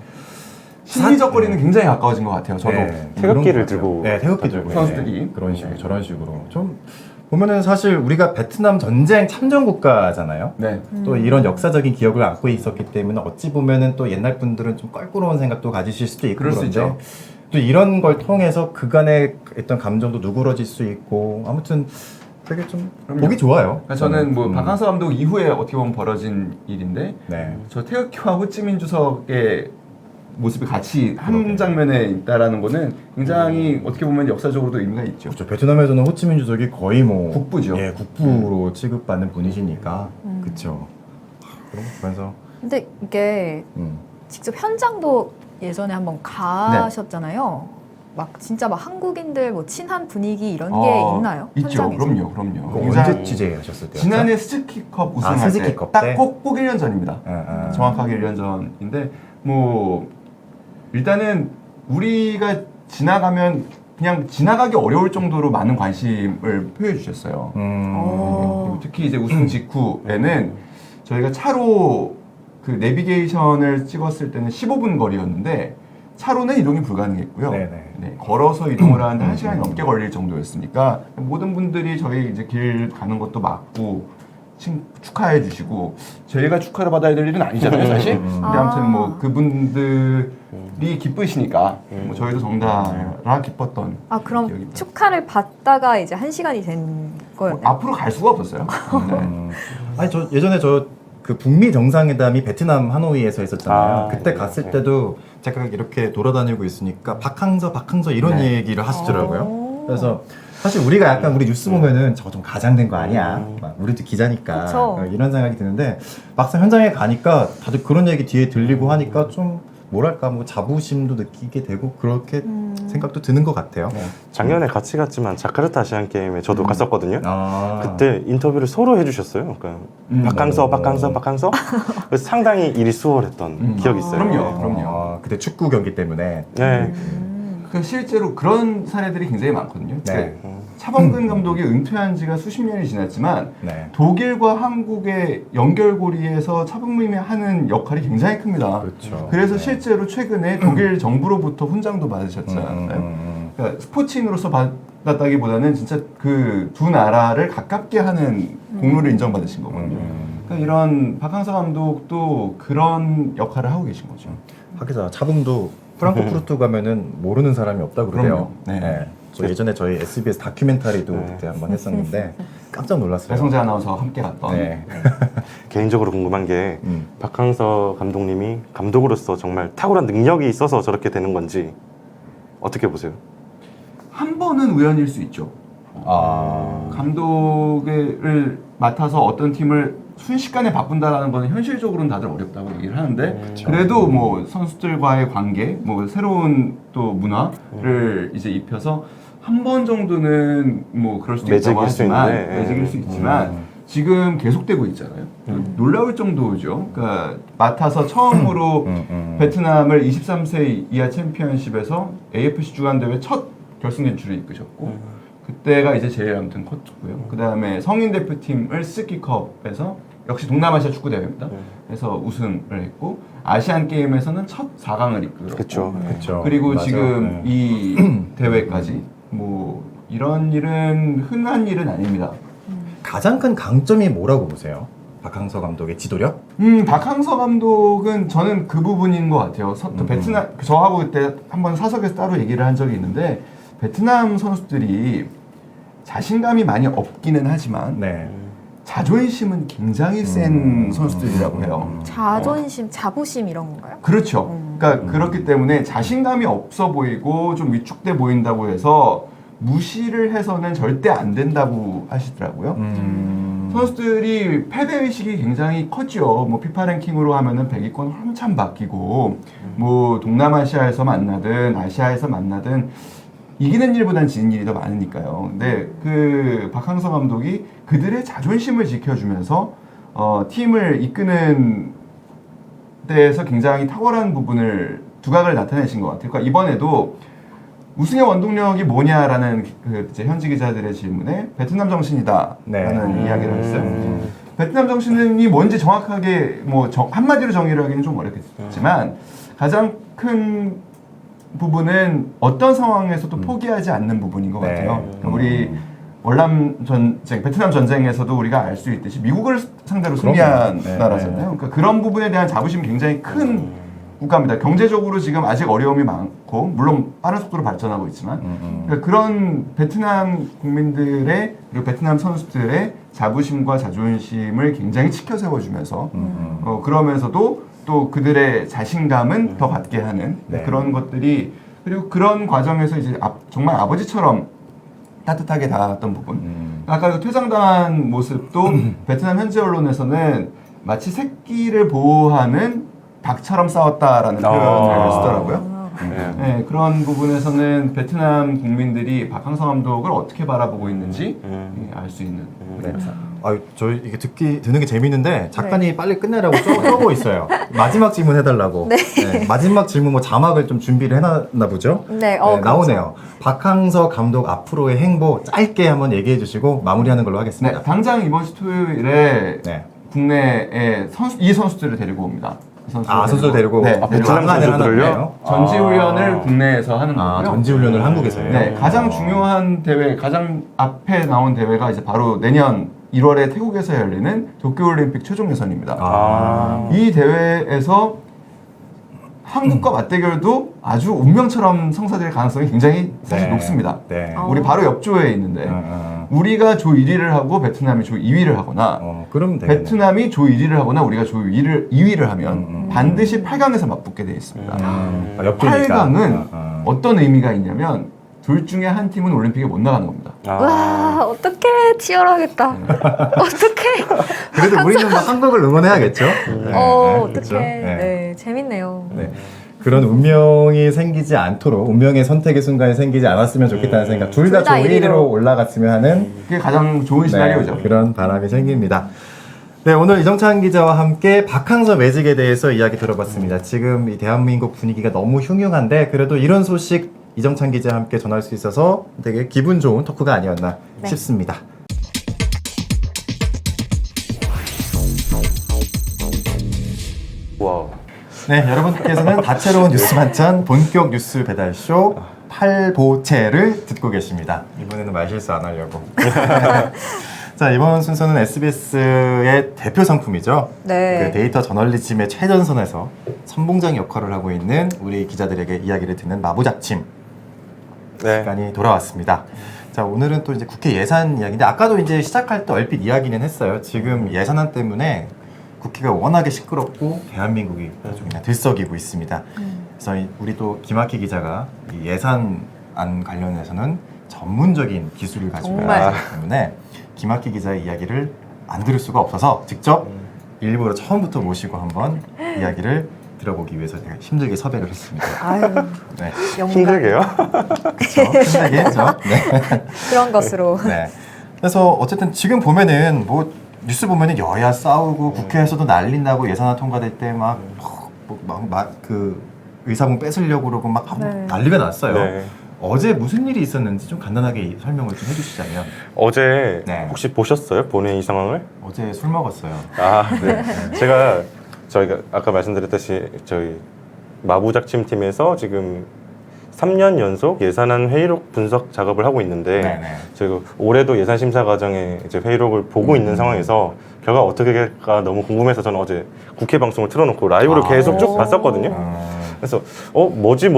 심리적 거리는 굉장히 가까워진 것 같아요. 저도 네, 태극기를 그런 것 들고 같아요. 네, 태극기 들고 선수들이. 네, 그런 식으로 저런 식으로 좀 보면은 사실 우리가 베트남 전쟁 참전 국가잖아요. 네. 또 이런 역사적인 기억을 안고 있었기 때문에 어찌 보면은 또 옛날 분들은 좀 껄끄러운 생각도 가지실 수도 있고 그럴 수 그런데 있죠. 또 이런 걸 통해서 그간의 어떤 감정도 누그러질 수 있고 아무튼 되게 좀 그럼요. 보기 좋아요. 그러니까 저는 뭐 음. 박항서 감독 이후에 어떻게 보면 벌어진 일인데 네. 저 태극기와 호치민 주석의 모습이 같이 한 그러게요. 장면에 있다라는 거는 굉장히 어떻게 보면 역사적으로도 의미가 있죠. 그렇죠. 베트남에서는 호치민 주석이 거의 뭐 국부죠. 예, 국부로 취급받는 분이시니까 그렇죠. 그래서 근데 이게 직접 현장도 예전에 한번 가셨잖아요. 막 진짜 막 한국인들 뭐 친한 분위기 이런 게 있나요? 있죠. 현장에서? 그럼요. 그거 굉장히- 언제 취재하셨을 때요? 지난해 스즈키컵 우승할 스즈키컵 때 때? 딱 꼭 1년 전입니다. 정확하게 1년 전인데 뭐 일단은 우리가 지나가면 그냥 지나가기 어려울 정도로 많은 관심을 표해 주셨어요. 그리고 특히 이제 우승 직후에는 저희가 차로 그 내비게이션을 찍었을 때는 15분 거리였는데 차로는 이동이 불가능했고요. 네네. 네, 걸어서 이동을 하는데 1시간이 넘게 걸릴 정도였으니까 모든 분들이 저희 이제 길 가는 것도 막고 축하해 주시고 저희가 축하를 받아야 될 일은 아니잖아요, 사실. 근데 아무튼 뭐 그분들이 기쁘시니까 뭐 저희도 덩달아 기뻤던 아 그럼 기억입니다. 축하를 받다가 이제 1시간이 된 거예요? 앞으로 갈 수가 없었어요. 네. 아니 저 예전에 저 그 북미 정상회담이 베트남 하노이에서 있었잖아요. 아, 그때 네, 갔을 네. 때도 제가 이렇게 돌아다니고 있으니까 박항서 이런 네. 얘기를 하시더라고요. 오. 그래서 사실 우리가 약간 우리 뉴스 보면은 저거 좀 가장된 거 아니야? 막 우리도 기자니까 그쵸. 이런 생각이 드는데 막상 현장에 가니까 다들 그런 얘기 뒤에 들리고 하니까 좀 뭐랄까 뭐 자부심도 느끼게 되고 그렇게 생각도 드는 것 같아요. 작년에 같이 갔지만 자카르타 아시안 게임에 저도 갔었거든요. 아. 그때 인터뷰를 서로 해주셨어요. 그러니까 박항서. 그래서 상당히 일이 수월했던 기억이 있어요. 그럼요. 아, 그때 축구 경기 때문에. 네. 그 실제로 그런 사례들이 굉장히 많거든요. 네. 그 차범근 감독이 은퇴한 지가 수십 년이 지났지만 네. 독일과 한국의 연결고리에서 차범근이 하는 역할이 굉장히 큽니다. 그렇죠. 그래서 네. 실제로 최근에 독일 정부로부터 훈장도 받으셨잖아요. 그러니까 스포츠인으로서 받았다기보다는 진짜 그 두 나라를 가깝게 하는 공로를 인정받으신 거거든요. 그러니까 이런 박항서 감독도 그런 역할을 하고 계신 거죠. 하기자 차범도 프랑크푸르트 가면은 모르는 사람이 없다 그러대요. 그럼요. 네. 저 예전에 저희 SBS 다큐멘터리도 네. 그때 한번 했었는데 깜짝 놀랐어요. 배성재 아나운서와 함께 갔던 네. 개인적으로 궁금한 게 박항서 감독님이 감독으로서 정말 탁월한 능력이 있어서 저렇게 되는 건지 어떻게 보세요? 한 번은 우연일 수 있죠. 감독을 맡아서 어떤 팀을 순식간에 바꾼다라는 거는 현실적으로는 다들 어렵다고 얘기를 하는데 그래도 뭐 선수들과의 관계, 뭐 새로운 또 문화를 이제 입혀서 한 번 정도는 뭐 그럴 수도 있다고 매직일 수 하지만 있는데, 매직일 수 있지만 지금 계속되고 있잖아요. 놀라울 정도죠. 그러니까 맡아서 처음으로 베트남을 23세 이하 챔피언십에서 AFC 주간대회 첫 결승 진출을 이끄셨고 그때가 이제 제일 아무튼 컸고요. 그 다음에 성인 대표팀을 스키컵에서 역시 동남아시아 축구 대회입니다. 그래서 우승을 했고 아시안 게임에서는 첫 4강을 이끌었고 그렇죠. 그렇죠. 그리고 맞아요. 지금 네. 이 대회까지 뭐 이런 일은 흔한 일은 아닙니다. 가장 큰 강점이 뭐라고 보세요? 박항서 감독의 지도력? 박항서 감독은 저는 그 부분인 것 같아요. 베트남 저하고 그때 한번 사석에서 따로 얘기를 한 적이 있는데 베트남 선수들이 자신감이 많이 없기는 하지만 네. 자존심은 굉장히 센 선수들이라고 해요. 자존심, 자부심 이런 건가요? 그렇죠. 그러니까 그렇기 때문에 자신감이 없어 보이고 좀 위축돼 보인다고 해서 무시를 해서는 절대 안 된다고 하시더라고요. 선수들이 패배의식이 굉장히 컸죠. 뭐 피파 랭킹으로 하면은 100위권 한참 바뀌고 뭐 동남아시아에서 만나든 아시아에서 만나든 이기는 일보단 지는 일이 더 많으니까요. 근데 그 박항서 감독이 그들의 자존심을 지켜주면서 팀을 이끄는 데에서 굉장히 탁월한 부분을 두각을 나타내신 것 같아요. 그러니까 이번에도 우승의 원동력이 뭐냐라는 그 이제 현지 기자들의 질문에 베트남 정신이다라는 이야기를 했어요. 베트남 정신이 뭔지 정확하게 뭐 한마디로 정의를 하기는 좀 어렵겠지만 가장 큰 부분은 어떤 상황에서도 포기하지 않는 부분인 것 같아요. 그러니까 우리 월남 전쟁, 베트남 전쟁에서도 우리가 알 수 있듯이 미국을 상대로 승리한 나라잖아요. 그러니까 그런 부분에 대한 자부심이 굉장히 큰 국가입니다. 경제적으로 지금 아직 어려움이 많고 물론 빠른 속도로 발전하고 있지만 그러니까 그런 베트남 국민들의 그리고 베트남 선수들의 자부심과 자존심을 굉장히 치켜 세워주면서 그러면서도 또 그들의 자신감은 더 갖게 하는 그런 것들이 그리고 그런 과정에서 이제 정말 아버지처럼 따뜻하게 다가갔던 부분. 아까 그 퇴장당한 모습도 베트남 현지 언론에서는 마치 새끼를 보호하는 닭처럼 싸웠다라는 표현을 쓰더라고요. 네, 그런 부분에서는 베트남 국민들이 박항서 감독을 어떻게 바라보고 있는지 알 수 있는. 네. 저 이게 듣는 게 재밌는데 작가님이 빨리 끝내라고 써고 있어요. 마지막 질문 해달라고. 네. 마지막 질문 뭐 자막을 좀 준비를 해놨나 보죠. 네, 나오네요. 박항서 감독 앞으로의 행보 짧게 한번 얘기해 주시고 마무리하는 걸로 하겠습니다. 네, 당장 이번 주 토요일에 네. 국내에 이 선수들을 데리고 옵니다. 선수들 데리고 베트남 선수들을요? 전지훈련을 국내에서 하는 거고요. 전지훈련을 한국에서요? 네, 가장 중요한 대회, 가장 앞에 나온 대회가 이제 바로 내년 1월에 태국에서 열리는 도쿄올림픽 최종 예선입니다. 이 대회에서 한국과 맞대결도 아주 운명처럼 성사될 가능성이 굉장히 사실 높습니다. 우리 바로 옆조에 있는데 우리가 조 1위를 하고 베트남이 조 2위를 하거나 그럼 되겠네. 베트남이 조 1위를 하거나 우리가 조 2위를 하면 반드시 8강에서 맞붙게 되어 있습니다. 8강은 어떤 의미가 있냐면 둘 중에 한 팀은 올림픽에 못 나가는 겁니다. 와, 어떡해. 치열하겠다. 어떡해. 그래도 우리는 막 한국을 응원해야겠죠? 어떡해. 그렇죠? 네, 재밌네요. 네. 그런 운명이 생기지 않도록 운명의 선택의 순간이 생기지 않았으면 좋겠다는 생각. 둘 다 조 1위로 올라갔으면 하는 그게 가장 좋은 시나리오죠. 그런 바람이 생깁니다. 네, 오늘 이정찬 기자와 함께 박항서 매직에 대해서 이야기 들어봤습니다. 지금 이 대한민국 분위기가 너무 흉흉한데 그래도 이런 소식 이정찬 기자와 함께 전할 수 있어서 되게 기분 좋은 토크가 아니었나 싶습니다. 와우. 네, 여러분께서는 다채로운 뉴스 반찬 본격 뉴스 배달쇼 팔보채를 듣고 계십니다. 이번에는 말실수 안 하려고. 자, 이번 순서는 SBS의 대표 상품이죠. 네. 그 데이터 저널리즘의 최전선에서 선봉장 역할을 하고 있는 우리 기자들에게 이야기를 듣는 마부작침 시간이 돌아왔습니다. 자, 오늘은 또 이제 국회 예산 이야기인데 아까도 이제 시작할 때 얼핏 이야기는 했어요. 지금 예산안 때문에 국회가 워낙에 시끄럽고 대한민국이 아주 그냥 들썩이고 있습니다. 그래서 우리 또 김학희 기자가 이 예산안 관련해서는 전문적인 기술을 가지고 정말. 있기 때문에 김학기 기자의 이야기를 안 들을 수가 없어서 직접 일부러 처음부터 모시고 한번 이야기를 들어보기 위해서 제가 힘들게 섭외를 했습니다. 아유, 네, 영광. 힘들게요? 그렇죠. 힘들게 했죠. 네. 그런 것으로. 네. 그래서 어쨌든 지금 보면은 뭐 뉴스 보면은 여야 싸우고 국회에서도 난리 나고 예산안 통과될 때 그 의사봉 뺏으려고 그러고 막 네. 난리가 났어요. 네. 어제 무슨 일이 있었는지 좀 간단하게 설명을 좀 해주시자면. 어제 네. 혹시 보셨어요? 본회의 이 상황을? 어제 술 먹었어요. 아, 네. 제가 저희가 아까 말씀드렸듯이 저희 마부작침팀에서 지금 3년 연속 예산안 회의록 분석 작업을 하고 있는데 네네. 저희가 올해도 예산 심사 과정에 이제 회의록을 보고 있는 상황에서 결과 어떻게 될까 너무 궁금해서 저는 어제 국회 방송을 틀어놓고 라이브로 아. 계속 쭉 오. 봤었거든요. 그래서 뭐지?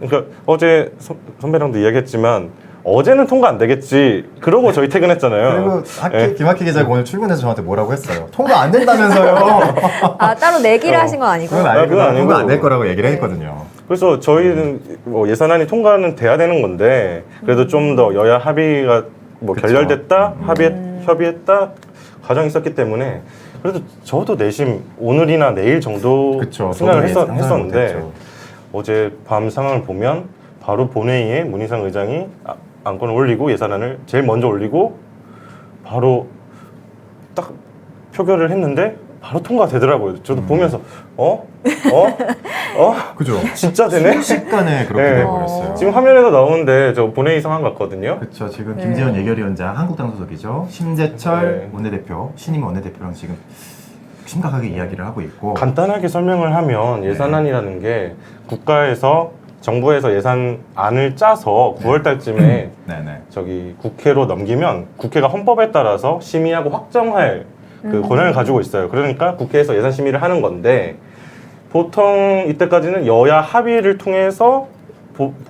그러니까 어제 선배랑도 이야기했지만 어제는 통과 안 되겠지. 그러고 저희 퇴근했잖아요. 그리고 예. 김학기 기자가 오늘 출근해서 저한테 뭐라고 했어요. 통과 안 된다면서요. 아, 따로 내기를 하신 건 아니고. 그건 그건 아니고. 통과 안 될 거라고 얘기를 했거든요. 그래서 저희는 뭐 예산안이 통과는 돼야 되는 건데 그래도 좀 더 여야 합의가 뭐 그쵸. 결렬됐다, 협의했다 과정이 있었기 때문에 그래도 저도 내심 오늘이나 내일 정도 그쵸. 생각을 저도 상상을 했었는데 못했죠. 어제 밤 상황을 보면 바로 본회의에 문희상 의장이 안건을 올리고 예산안을 제일 먼저 올리고 바로 딱 표결을 했는데 바로 통과되더라고요. 저도 보면서 그죠? 진짜 되네? 순식간에 그렇게 네. 돼버렸어요. 지금 화면에서 나오는데 저 본회의 상황 같거든요. 그렇죠. 지금 네. 김재현 예결위원장 한국당 소속이죠. 신재철 네. 원내대표, 신임 원내대표랑 지금 심각하게 이야기를 하고 있고. 간단하게 설명을 하면 예산안이라는 게 국가에서 정부에서 예산안을 짜서 9월 달쯤에 네네. 저기 국회로 넘기면 국회가 헌법에 따라서 심의하고 확정할 그 권한을 가지고 있어요. 그러니까 국회에서 예산 심의를 하는 건데 보통 이때까지는 여야 합의를 통해서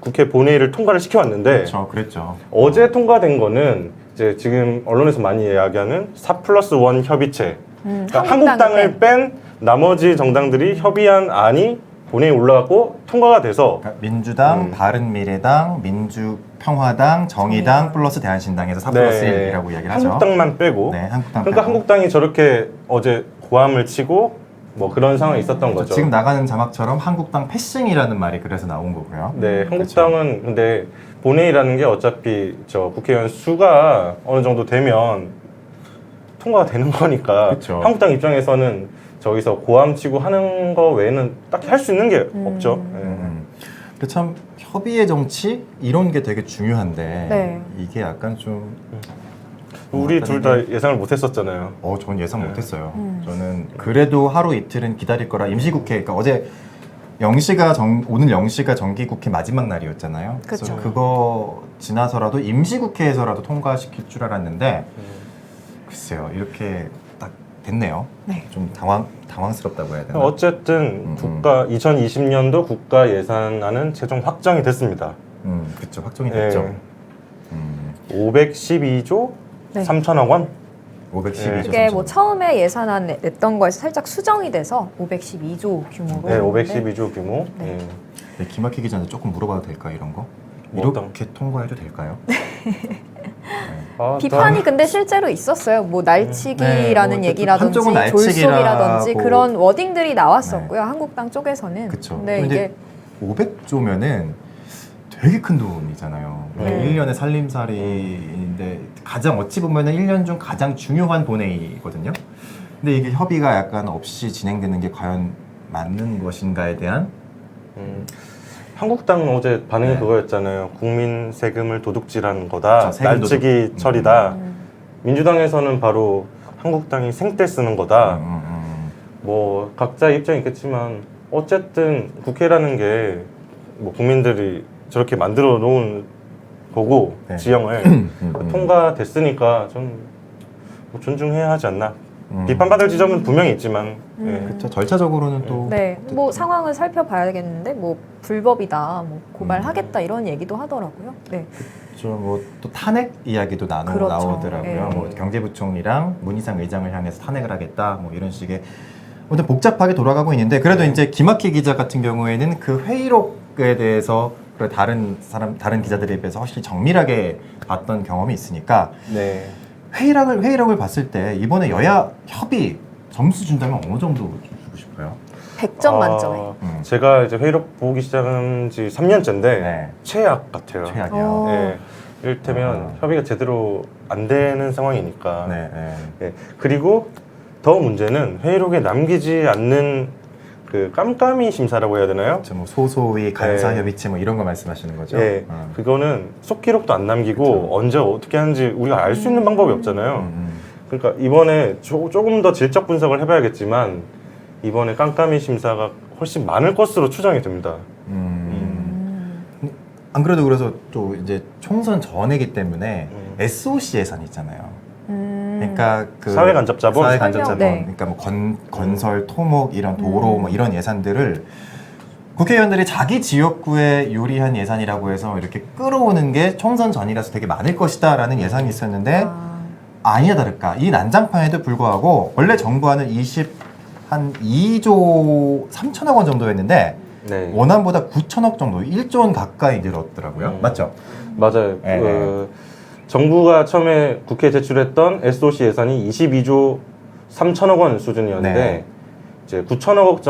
국회 본회의를 통과를 시켜왔는데 그렇죠. 그랬죠. 어제 통과된 거는 이제 지금 언론에서 많이 이야기하는 4+1 협의체. 그러니까 한국당을 뺀 나머지 정당들이 협의한 안이 본회의에 올라갔고 통과가 돼서 그러니까 민주당, 바른미래당, 민주평화당, 정의당 플러스 대한신당에서 4+1이라고 이야기를 하죠. 한국당만 빼고 네, 한국당 그러니까 빼고. 한국당이 저렇게 어제 고함을 치고 뭐 그런 상황이 있었던 거죠. 지금 나가는 자막처럼 한국당 패싱이라는 말이 그래서 나온 거고요. 네, 한국당은 근데 본회의라는 게 어차피 저 국회의원 수가 어느 정도 되면 통과가 되는 거니까 그쵸. 한국당 입장에서는 저기서 고함치고 하는 거 외에는 딱히 할 수 있는 게 없죠. 네. 근데 참 협의의 정치 이런 게 되게 중요한데 네. 이게 약간 좀 우리 둘 다 예상을 못했었잖아요. 전 예상 네. 못했어요. 저는 그래도 하루 이틀은 기다릴 거라 임시국회 그러니까 어제 0시가 오늘 0시가 정기국회 마지막 날이었잖아요. 그래서 그쵸. 그거 지나서라도 임시국회에서라도 통과시킬 줄 알았는데 글쎄요 이렇게 딱 됐네요. 네. 좀 당황스럽다고 해야 되나? 어쨌든 2020년도 국가 예산안은 최종 확정이 됐습니다. 그렇죠. 확정이 됐죠. 네. 512조 네. 3천억 원. 512조. 이게 뭐 처음에 예산안 냈던 거에서 살짝 수정이 돼서 512조 규모로. 네, 512조 규모. 네. 네, 김학휘 기자한테 조금 물어봐도 될까요, 이런 거? 뭐 이렇게 통과해도 될까요? 아, 비판이 근데 실제로 있었어요. 뭐 날치기라는 네, 뭐 얘기라든지 한쪽은 날치기라고. 졸속이라든지 그런 워딩들이 나왔었고요. 한국당 쪽에서는. 그쵸. 근데 근데 이게 500조면은 되게 큰 돈이잖아요. 네. 1년의 살림살이인데 가장 어찌 보면은 1년 중 가장 중요한 본회의거든요. 근데 이게 협의가 약간 없이 진행되는 게 과연 맞는 것인가에 대한 한국당은 어제 반응이 네. 그거였잖아요. 국민 세금을 도둑질하는 거다. 그쵸, 세금 날치기 도둑. 처리다. 민주당에서는 바로 한국당이 생떼 쓰는 거다. 뭐 각자 입장이 있겠지만 어쨌든 국회라는 게 뭐 국민들이 저렇게 만들어 놓은 거고 네. 지형을 통과됐으니까 좀 뭐 존중해야 하지 않나. 비판받을 지점은 분명히 있지만 예. 그렇죠. 절차적으로는 또 네, 뭐 상황을 살펴봐야겠는데 뭐 불법이다, 뭐 고발하겠다 이런 얘기도 하더라고요. 네, 뭐또 탄핵 이야기도 그렇죠. 나오더라고요. 네. 뭐 경제부총리랑 문희상 의장을 향해서 탄핵을 하겠다, 뭐 이런 식의 아무튼 복잡하게 돌아가고 있는데 그래도 이제 김학휘 기자 같은 경우에는 그 회의록에 대해서 그 다른 기자들에 비해서 훨씬 정밀하게 봤던 경험이 있으니까 네. 회의록을 봤을 때 이번에 여야 협의 점수 준다면 어느 정도 주고 싶어요? 100점 만점에. 제가 이제 회의록 보기 시작한 지 3년째인데 네. 최악 같아요. 최악이요. 어. 네. 이를테면 협의가 제대로 안 되는 상황이니까. 네, 네. 네. 그리고 더 문제는 회의록에 남기지 않는 그 깜깜이 심사라고 해야 되나요? 뭐 소소위 간사 네. 협의체 뭐 이런 거 말씀하시는 거죠? 네. 그거는 속기록도 안 남기고 그쵸. 언제 어떻게 하는지 우리가 알 수 있는 방법이 없잖아요. 음. 그러니까 이번에 조금 더 질적 분석을 해봐야겠지만 이번에 깜깜이 심사가 훨씬 많을 것으로 추정이 됩니다. 안 그래도 그래서 또 이제 총선 전이기 때문에 SOC 예산 있잖아요. 그러니까 그 사회간접자본? 사회간접자본. 네. 그러니까 뭐 건설, 토목 이런 도로 뭐 이런 예산들을 국회의원들이 자기 지역구에 유리한 예산이라고 해서 이렇게 끌어오는 게 총선 전이라서 되게 많을 것이다라는 예상이 있었는데 아니나 다를까 이 난장판에도 불구하고 원래 정부안은 한 2조 3천억 원 정도였는데 네. 원안보다 9천억 정도, 1조 원 가까이 늘었더라고요. 맞죠? 맞아요. 네. 정부가 처음에 국회에 제출했던 SOC 예산이 22조 3천억 원 수준이었는데 네. 이제 9천억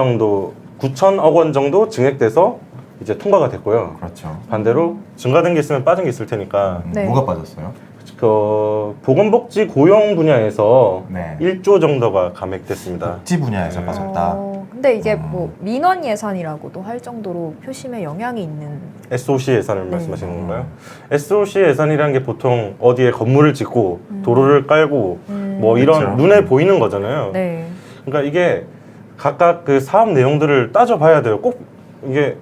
원 정도 증액돼서 이제 통과가 됐고요. 그렇죠. 반대로 증가된 게 있으면 빠진 게 있을 테니까 네. 뭐가 빠졌어요? 그 보건복지 고용 분야에서 네. 1조 정도가 감액됐습니다. 복지 분야에서 네. 빠졌다. 근데 이게 뭐 민원 예산이라고도 할 정도로 표심에 영향이 있는. SOC 예산을 네. 말씀하시는 건가요? SOC 예산이라는 게 보통 어디에 건물을 짓고 도로를 깔고 뭐 이런 그렇죠. 눈에 보이는 거잖아요. 네. 그러니까 이게 각각 그 사업 내용들을 따져봐야 돼요. 꼭 이게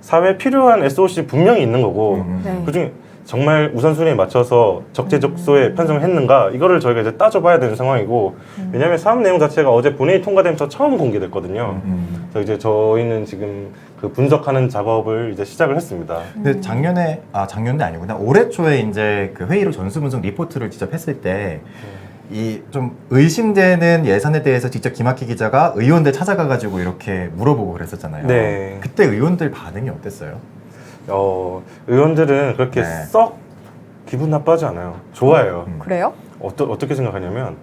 사회에 필요한 SOC 분명히 있는 거고 네. 그중에 정말 우선순위에 맞춰서 적재적소에 편성을 했는가 이거를 저희가 이제 따져봐야 되는 상황이고 왜냐하면 사업 내용 자체가 어제 본회의 통과되면서 처음 공개됐거든요. 그래서 이제 저희는 지금 그 분석하는 작업을 이제 시작을 했습니다. 근데 작년도 아니구나. 올해 초에 이제 그 회의로 전수 분석 리포트를 직접 했을 때 이 좀 의심되는 예산에 대해서 직접 김학휘 기자가 의원들 찾아가가지고 이렇게 물어보고 그랬었잖아요. 네. 그때 의원들 반응이 어땠어요? 의원들은 그렇게 네. 썩 기분 나빠하지 않아요. 좋아해요. 그래요? 어떻게 생각하냐면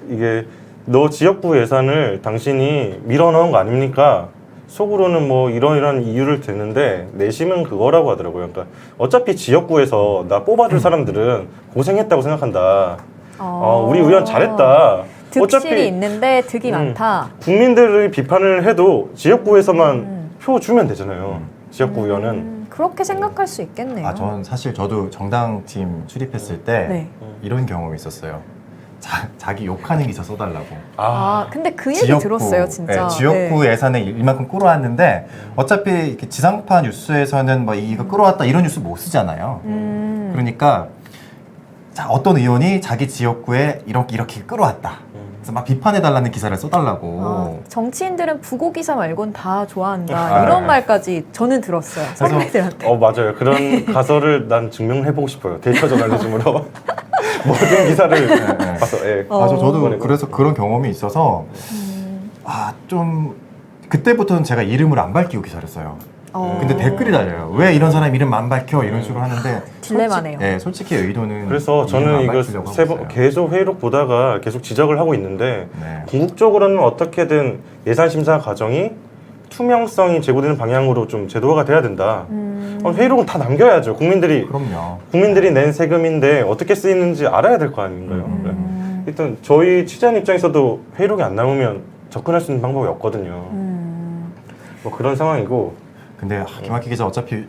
이게 너 지역구 예산을 당신이 밀어넣은 거 아닙니까? 속으로는 뭐 이런 이유를 대는데 내심은 그거라고 하더라고요. 그러니까 어차피 지역구에서 나 뽑아줄 사람들은 고생했다고 생각한다. 우리 의원 잘했다. 득실이 있는데 득이 많다. 국민들의 비판을 해도 지역구에서만 표 주면 되잖아요. 지역구 의원은. 그렇게 생각할 수 있겠네요. 저도 정당팀 출입했을 때 네. 이런 경험이 있었어요. 자기 욕하는 기사 써달라고. 근데 그 얘기 들었어요, 진짜. 네, 지역구 네. 예산에 이만큼 끌어왔는데 어차피 이렇게 지상파 뉴스에서는 뭐 이거 끌어왔다 이런 뉴스 못 쓰잖아요. 그러니까 어떤 의원이 자기 지역구에 이렇게 끌어왔다. 그래서 막 비판해달라는 기사를 써달라고. 정치인들은 부고 기사 말곤 다 좋아한다. 이런 말까지 저는 들었어요. 선배들한테. 맞아요. 그런 가설을 난 증명해보고 싶어요. 데이터 저널리즘으로. 모든 기사를 봐서. 예. 저도 그래서 그런 경험이 있어서 좀 그때부터는 제가 이름을 안 밝히고 기사를 써요. 근데 댓글이 달려요. 왜 이런 사람 이름 안 밝혀? 이런 식으로 하는데 딜레마네요. 솔직히 의도는 그래서 이름 안 저는 이거 밝히려고 세 하고 번 있어요. 계속 회의록 보다가 계속 지적을 하고 있는데 네. 궁극적으로는 어떻게든 예산 심사 과정이 투명성이 제고되는 방향으로 좀 제도화가 돼야 된다. 회의록은 다 남겨야죠. 국민들이 낸 세금인데 어떻게 쓰이는지 알아야 될 거 아닌가요? 일단 저희 취재한 입장에서도 회의록이 안 나오면 접근할 수 있는 방법이 없거든요. 뭐 그런 상황이고. 근데 김학휘 기자 어차피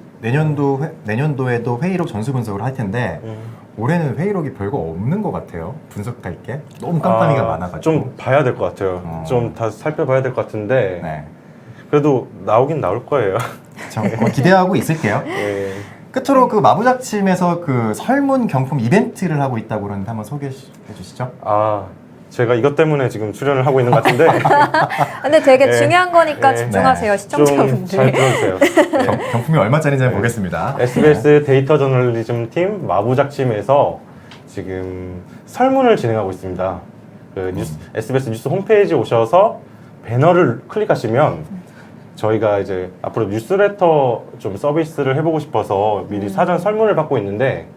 내년도에도 회의록 전수 분석을 할 텐데 올해는 회의록이 별거 없는 것 같아요. 분석할 게 너무 깜깜이가 많아가지고 좀 봐야 될 것 같아요. 좀 다 살펴봐야 될 것 같은데 네. 그래도 나오긴 나올 거예요. 기대하고 있을게요. 예. 끝으로 그 마부작침에서 그 설문 경품 이벤트를 하고 있다고 그러는데 한번 소개해 주시죠. 제가 이것 때문에 지금 출연을 하고 있는 것 같은데 근데 되게 네. 중요한 거니까 네. 집중하세요, 네. 좀 잘 시청자분들. 들어주세요. 경품이 얼마짜리인지 한번 보겠습니다. SBS 데이터 저널리즘 팀 마부작침에서 지금 설문을 진행하고 있습니다. SBS 뉴스 홈페이지 오셔서 배너를 클릭하시면 저희가 이제 앞으로 뉴스레터 좀 서비스를 해보고 싶어서 미리 사전 설문을 받고 있는데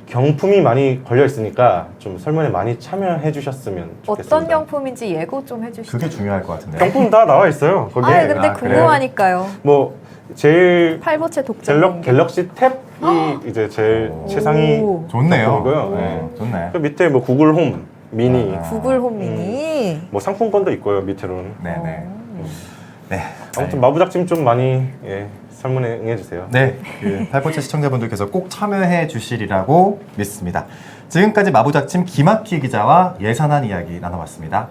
경품이 많이 걸려 있으니까 좀 설문에 많이 참여해 주셨으면 좋겠습니다. 어떤 경품인지 예고 좀 해주시죠. 그게 중요할 것 같은데. 경품 다 나와 있어요. 거기에 아, 근데 아, 그래요? 궁금하니까요. 뭐 제일 팔보채 독점 공개. 갤럭시 탭이 이제 제일 오. 최상위 오. 좋네요. 경품이고요. 네, 좋네. 그 밑에 뭐 구글 홈 미니 아. 구글 홈 미니. 뭐 상품권도 있고요 밑으로는. 네네. 네. 아무튼 마부작침 좀 많이 설문에 응해주세요. 네, 그 팔보채 시청자분들께서 꼭 참여해 주시리라고 믿습니다. 지금까지 마부작침 김학휘 기자와 예산안 이야기 나눠봤습니다.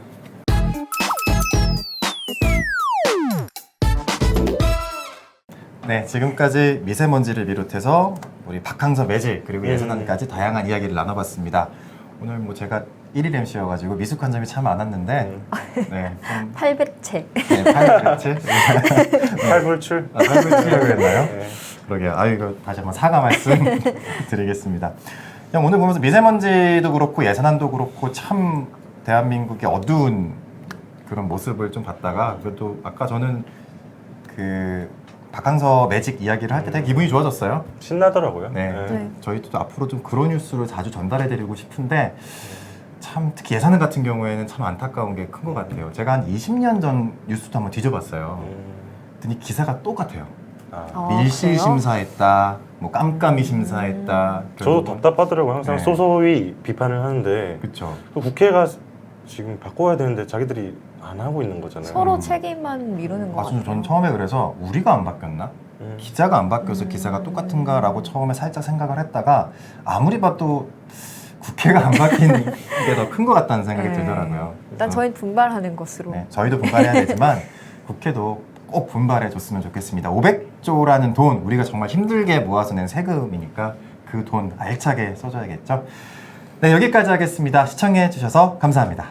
네, 지금까지 미세먼지를 비롯해서 우리 박항서 매질 그리고 예산안까지 다양한 이야기를 나눠봤습니다. 오늘 뭐 제가 1일 MC여가지고 미숙한 점이 참 많았는데 네, 좀 팔배채. 네, 팔불출? 팔불출. 아, 팔불출이라고 했나요? 네. 그러게요. 아 이거 다시 한번 사과 말씀 드리겠습니다. 그냥 오늘 보면서 미세먼지도 그렇고 예산안도 그렇고 참 대한민국의 어두운 그런 모습을 좀 봤다가 그래도 아까 저는 그 박항서 매직 이야기를 할 때 되게 기분이 좋아졌어요. 신나더라고요. 네. 네. 저희도 앞으로 좀 그런 뉴스를 자주 전달해드리고 싶은데 참 특히 예산안 같은 경우에는 참 안타까운 게 큰 것 같아요. 제가 한 20년 전 뉴스도 한번 뒤져봤어요. 그랬더니 기사가 똑같아요. 아, 밀실 그래요? 심사했다, 뭐 깜깜이 심사했다. 저도 답답하더라고요. 항상 네. 소소히 비판을 하는데 그렇죠. 그 국회가 지금 바꿔야 되는데 자기들이 안 하고 있는 거잖아요. 서로 책임만 미루는 것 같아요. 저는 처음에 그래서 우리가 안 바뀌었나? 기자가 안 바뀌어서 기사가 똑같은가라고 처음에 살짝 생각을 했다가 아무리 봐도 국회가 안 바뀐 게 더 큰 것 같다는 생각이 네. 들더라고요. 일단 그래서 저희는 분발하는 것으로. 네, 저희도 분발해야 되지만 국회도 꼭 분발해 줬으면 좋겠습니다. 500조라는 돈 우리가 정말 힘들게 모아서 낸 세금이니까 그 돈 알차게 써줘야겠죠. 네, 여기까지 하겠습니다. 시청해 주셔서 감사합니다.